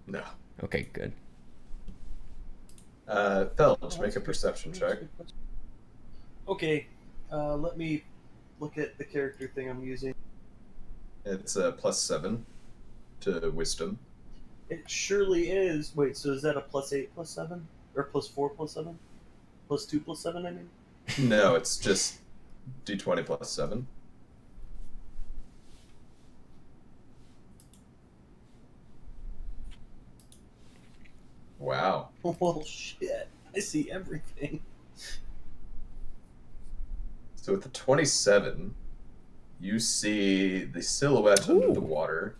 No. Okay, good. Felch, make a perception check. Okay, let me look at the character thing I'm using. It's +7 to wisdom. It surely is. Wait, so is that a +8 +7? Or +4 +7? +2 +7, I mean? No, it's just d20 +7. Wow. Well, shit. I see everything. So with the 27, you see the silhouette under the water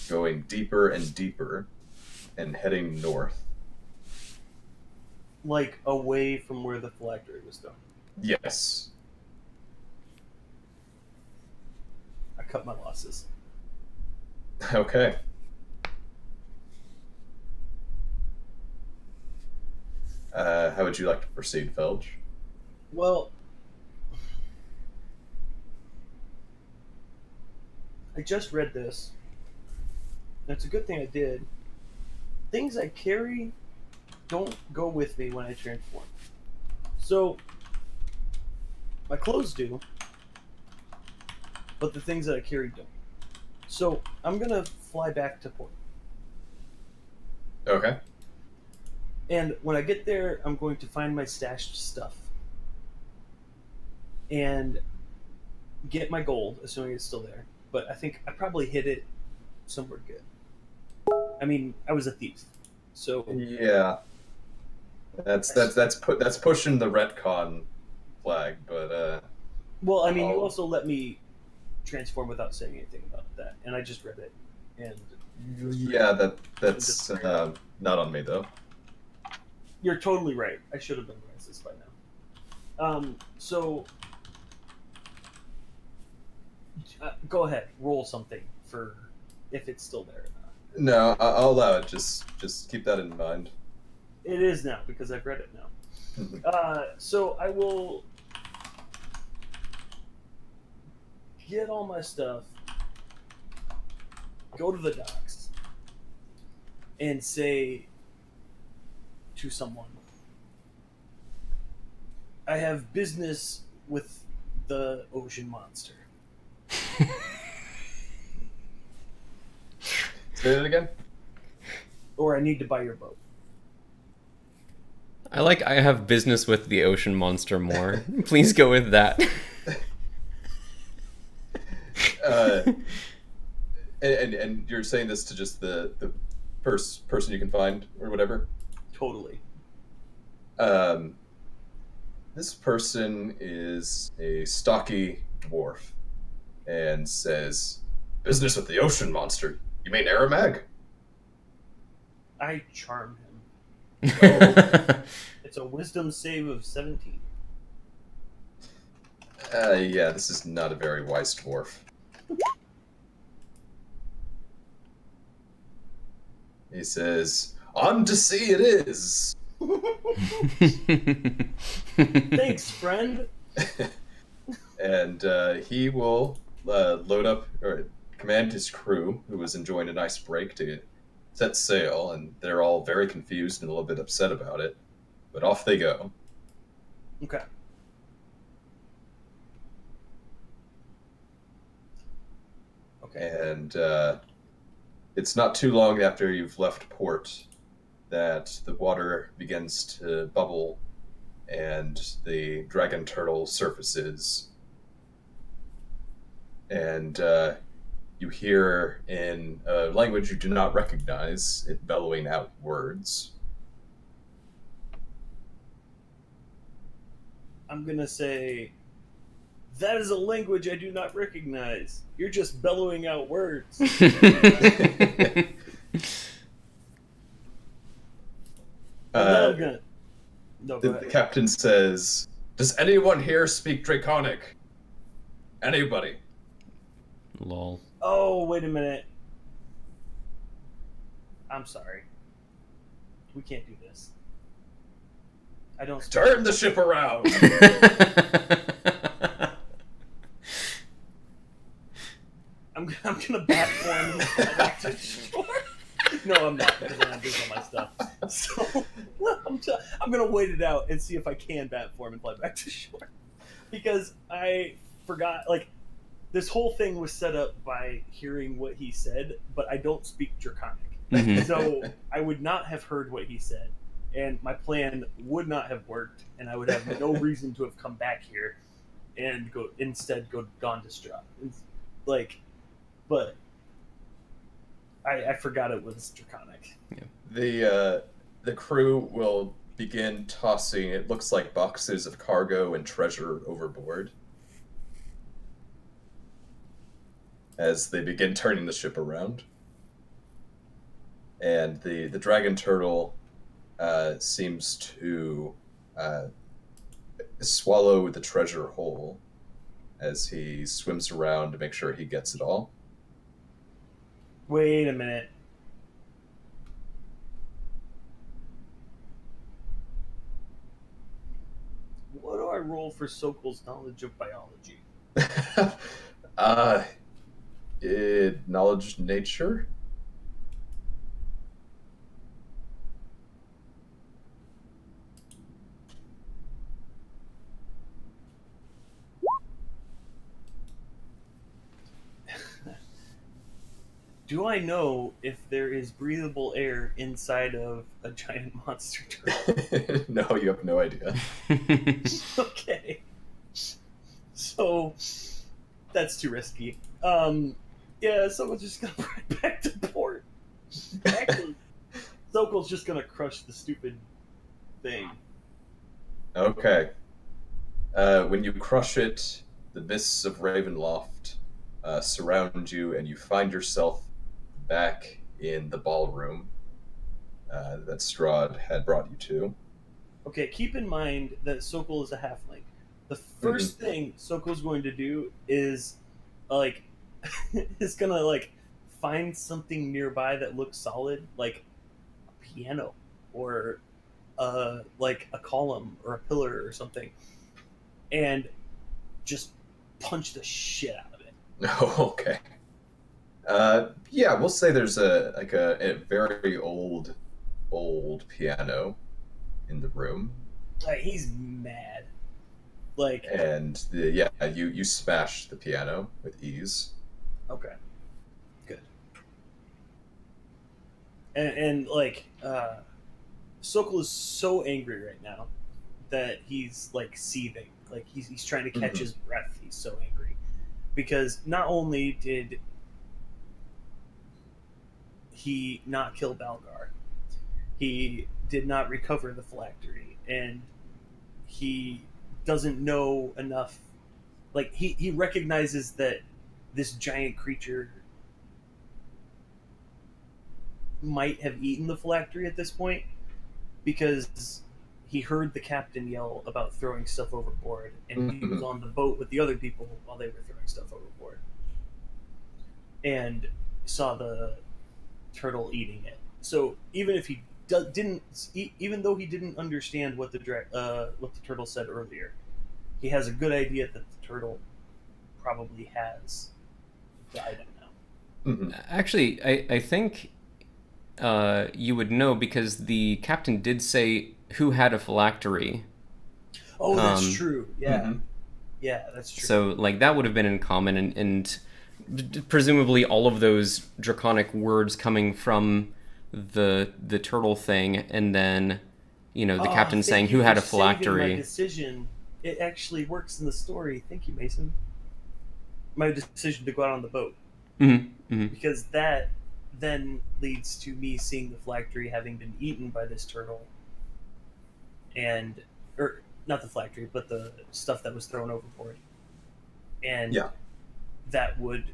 going deeper and deeper and heading north. Like, away from where the phylactery was going. Yes. I cut my losses. Okay. How would you like to proceed, Felge? Well, I just read this. And it's a good thing I did. Things I carry don't go with me when I transform. So, my clothes do, but the things that I carry don't. So, I'm gonna fly back to port. Okay. And when I get there, I'm going to find my stashed stuff. And get my gold, assuming it's still there. But I think I probably hid it somewhere good. I mean, I was a thief. So Yeah. That's pushing the retcon flag, but well, I mean, you Oh. also let me transform without saying anything about that, and I just read it. And yeah, that's not on me though. you're totally right. I should have memorized this by now. So go ahead, roll something for if it's still there or not. No, I'll allow it. Just keep that in mind. It is now because I've read it now. So I will get all my stuff, go to the docks, and say to someone, I have business with the ocean monster. Say it again. Or I need to buy your boat. I have business with the ocean monster more. Please go with that. And you're saying this to just the person you can find or whatever. Totally. This person is a stocky dwarf and says, "Business with the ocean monster. You mean Aramag?" I charm him. Oh. It's a wisdom save of 17. Yeah, this is not a very wise dwarf. He says, "On to sea it is." Thanks, friend. And he will load up or command his crew, who was enjoying a nice break, to set sail, and they're all very confused and a little bit upset about it. But off they go. Okay. Okay. And it's not too long after you've left port that the water begins to bubble and the dragon turtle surfaces. And you hear, in a language you do not recognize, it bellowing out words. I'm gonna say That is a language I do not recognize. You're just bellowing out words. Well, now I'm gonna. No, go the ahead. captain says, "Does anyone here speak Draconic? Anybody?" Lol. Oh, wait a minute. I'm sorry. We can't do this. I don't. Turn the ship around. I'm gonna bat form and fly back to shore. No, I'm not, because then I'm doing all my stuff. So I'm gonna wait it out and see if I can bat form and fly back to shore. Because I forgot, like, this whole thing was set up by hearing what he said, but I don't speak Draconic. Mhm. So I would not have heard what he said, and my plan would not have worked, and I would have no reason to have come back here and gone to Strahd. Like, but I forgot it was Draconic. The crew will begin tossing, it looks like, boxes of cargo and treasure overboard as they begin turning the ship around. And the dragon turtle seems to swallow the treasure whole as he swims around to make sure he gets it all. Wait a minute. What do I roll for Sokol's knowledge of biology? uh, Knowledge nature? Do I know if there is breathable air inside of a giant monster turtle? No, you have no idea. Okay. So, that's too risky. Yeah, someone's just gonna bring it back to port. Actually, Sokol's just gonna crush the stupid thing. Okay. When you crush it, the mists of Ravenloft surround you, and you find yourself back in the ballroom that Strahd had brought you to. Okay, keep in mind that Sokol is a halfling. The first thing Sokol's going to do is, like, is gonna, like, find something nearby that looks solid, like a piano or like a column or a pillar or something, and just punch the shit out of it. Okay. Yeah, we'll say there's a very old piano in the room, Like, he's mad. Like, and you smash the piano with ease. okay, good. And like, Sokol is so angry right now that he's like seething. Like he's trying to catch his breath. He's so angry because not only did he not kill Balgar, he did not recover the phylactery, and he doesn't know enough. Like he recognizes that this giant creature might have eaten the phylactery at this point because he heard the captain yell about throwing stuff overboard, and he was on the boat with the other people while they were throwing stuff overboard, and saw the turtle eating it. So even if he even though he didn't understand what the turtle said earlier, he has a good idea that the turtle probably has the item now. Actually, I think you would know because the captain did say who had a phylactery. Oh, that's true. Yeah. Yeah, that's true. So, like, that would have been in common, and presumably all of those draconic words coming from the turtle thing, and then, you know, the captain saying who had a phylactery. My decision, it actually works in the story. Thank you, Mason. My decision to go out on the boat. Because that then leads to me seeing the phylactery having been eaten by this turtle. And, or not the phylactery, but the stuff that was thrown overboard. and Yeah. that would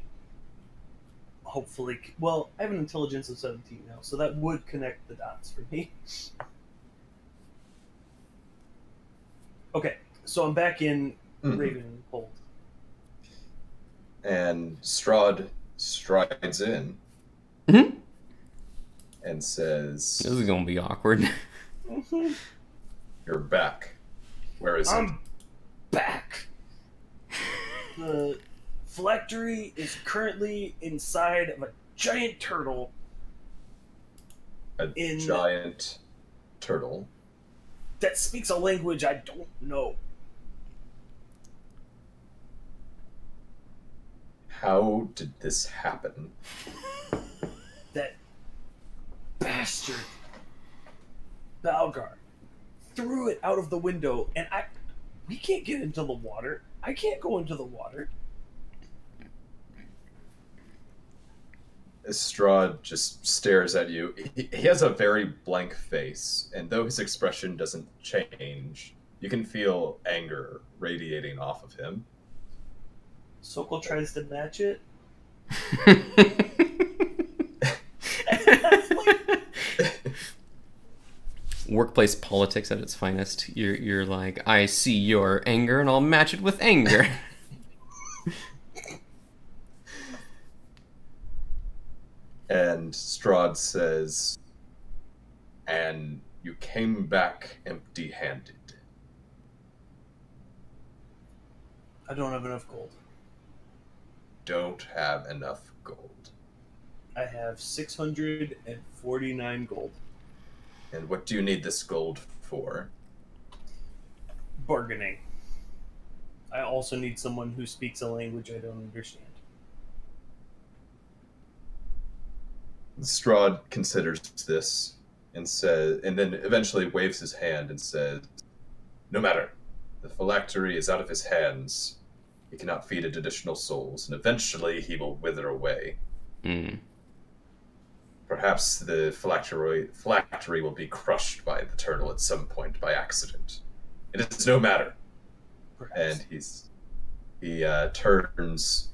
hopefully. Well, I have an intelligence of 17 now, so that would connect the dots for me. Okay, so I'm back in Ravenhold. And Strahd strides in Mhm. and says, This is gonna be awkward. "You're back. Where is it?" I'm back. The phylactery is currently inside of a giant turtle. A giant turtle. That speaks a language I don't know. How did this happen? That bastard Balgar threw it out of the window, and we can't get into the water. I can't go into the water. Strahd just stares at you. He has a very blank face, and though his expression doesn't change, you can feel anger radiating off of him. Sokol tries to match it. Workplace politics at its finest. You're like, I see your anger and I'll match it with anger. And Strahd says, "And you came back empty-handed." I don't have enough gold. Don't have enough gold. I have 649 gold. And what do you need this gold for? Bargaining. I also need someone who speaks a language I don't understand. Strahd considers this and says, and then eventually waves his hand and says, "No matter. The phylactery is out of his hands. He cannot feed it additional souls, and eventually he will wither away. Perhaps the phylactery will be crushed by the turtle at some point by accident. It is no matter." Perhaps. And he turns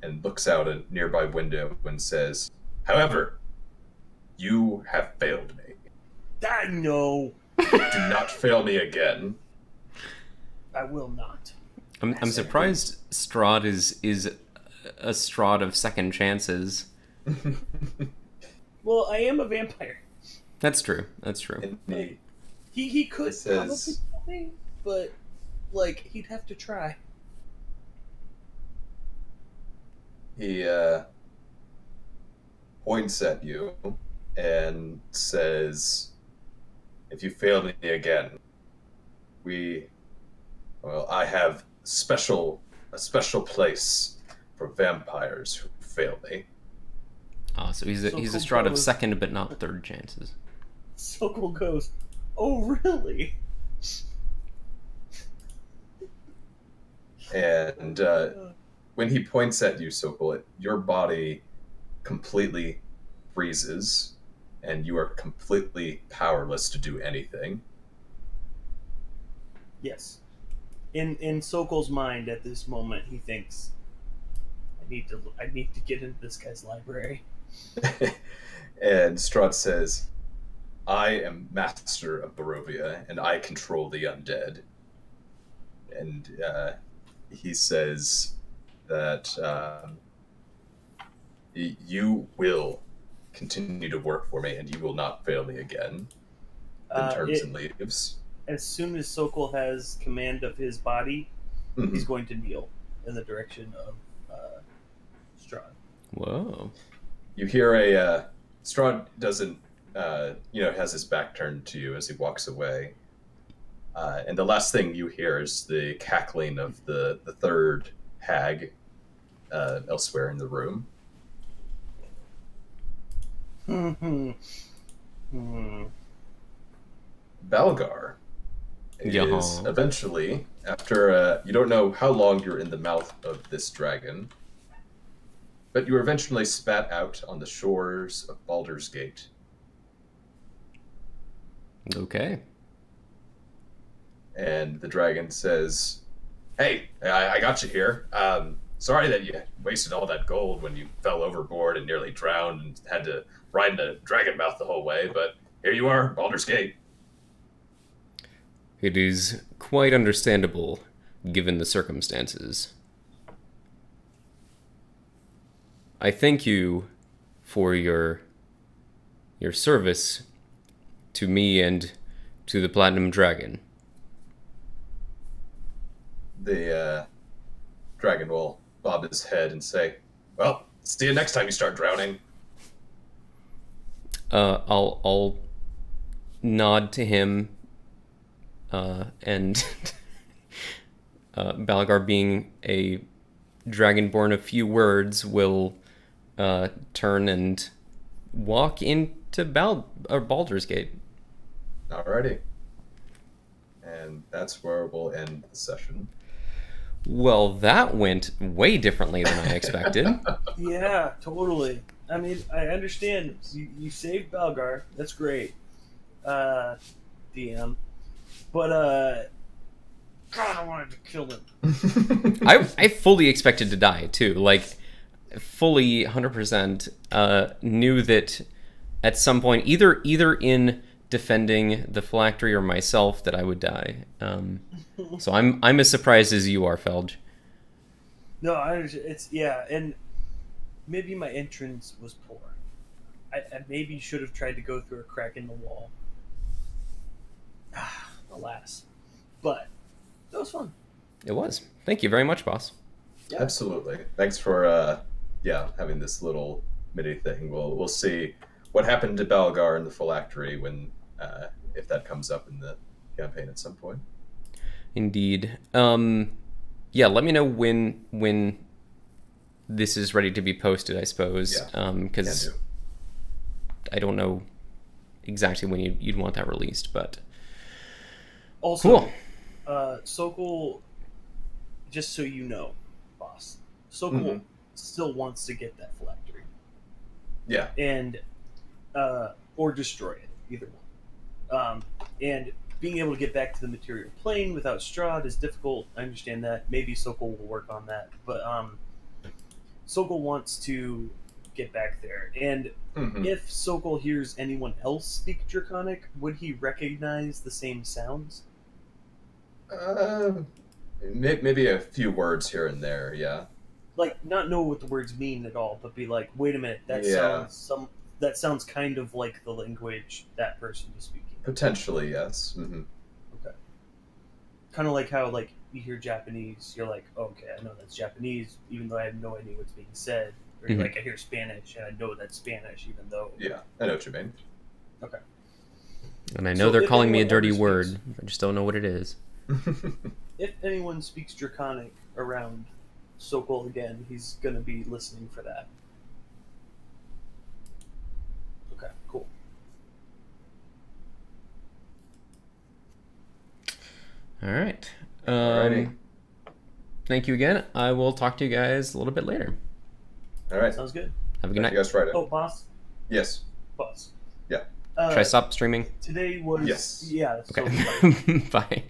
and looks out a nearby window and says, "However, you have failed me. I know. Do not fail me again." I will not. I'm surprised Strahd is a Strahd of second chances. Well, I am a vampire. That's true. That's true. And He could probably says, kill me, but like he'd have to try. he points at you and says, "If you fail me again, I have a special place for vampires who fail me." So he's a Sokol Strahd of goes- second but not third chances. Sokol goes, "Oh, really?" And when he points at you, Sokol, your body completely freezes, and you are completely powerless to do anything. Yes. In Sokol's mind at this moment, he thinks, I need to get into this guy's library. And Strahd says, "I am master of Barovia, and I control the undead." And he says that you will continue to work for me, and you will not fail me again. Then turns and leaves. As soon as Sokol has command of his body, he's going to kneel in the direction of Strahd. Whoa. You hear Strahd doesn't, has his back turned to you as he walks away. And the last thing you hear is the cackling of the third hag elsewhere in the room. Balgar is eventually, after you don't know how long you're in the mouth of this dragon, but you are eventually spat out on the shores of Baldur's Gate. Okay. And the dragon says, Hey, I got you here. Sorry that you wasted all that gold when you fell overboard and nearly drowned and had to ride in a dragon mouth the whole way, but here you are, Baldur's Gate. It is quite understandable, given the circumstances. I thank you for your service to me and to the Platinum Dragon. The dragon will bob his head and say, "Well, see you next time you start drowning." I'll nod to him, and Balgar, being a dragonborn of few words, will turn and walk into Baldur's Gate. Alrighty. And that's where we'll end the session. Well, that went way differently than I expected. Yeah, totally. I mean, I understand you saved Balgar. That's great, DM. But God, I wanted to kill him. I fully expected to die too. Like, fully 100% knew that at some point, either in defending the phylactery or myself, that I would die. So I'm as surprised as you are, Felge. No, I understand. It's and maybe my entrance was poor. I maybe should have tried to go through a crack in the wall. Alas, but that was fun. It was. Thank you very much, boss. Yeah. Absolutely. Thanks for having this little mini thing. We'll see what happened to Balgar in the phylactery when if that comes up in the campaign at some point. Indeed. Yeah, let me know when this is ready to be posted, I suppose. Yeah. Because I don't know exactly when you'd want that released, but also, cool. Sokol, just so you know, boss, Sokol still wants to get that phylactery. Yeah. And or destroy it, either one. And being able to get back to the material plane without Strahd is difficult. I understand that. Maybe Sokol will work on that. But Sokol wants to get back there. And if Sokol hears anyone else speak Draconic, would he recognize the same sounds? Maybe a few words here and there, yeah. Like, not know what the words mean at all, but be like, wait a minute, that sounds kind of like the language that person is speaking. Potentially, yes. Okay. Kind of like how, like, you hear Japanese, you're like, oh, okay, I know that's Japanese, even though I have no idea what's being said. Or like, I hear Spanish, and I know that's Spanish, even though... Yeah, I know what you mean. Okay. And I know they're calling me a dirty word. I just don't know what it is. If anyone speaks Draconic around Sokol again, he's going to be listening for that. Okay, cool. All right. Alrighty. Thank you again. I will talk to you guys a little bit later. All right. Sounds good. Have a good night. You guys Friday. Oh, boss? Yes. Boss. Yeah. Should I stop streaming? Today was... Yes. Yeah. Okay. Bye.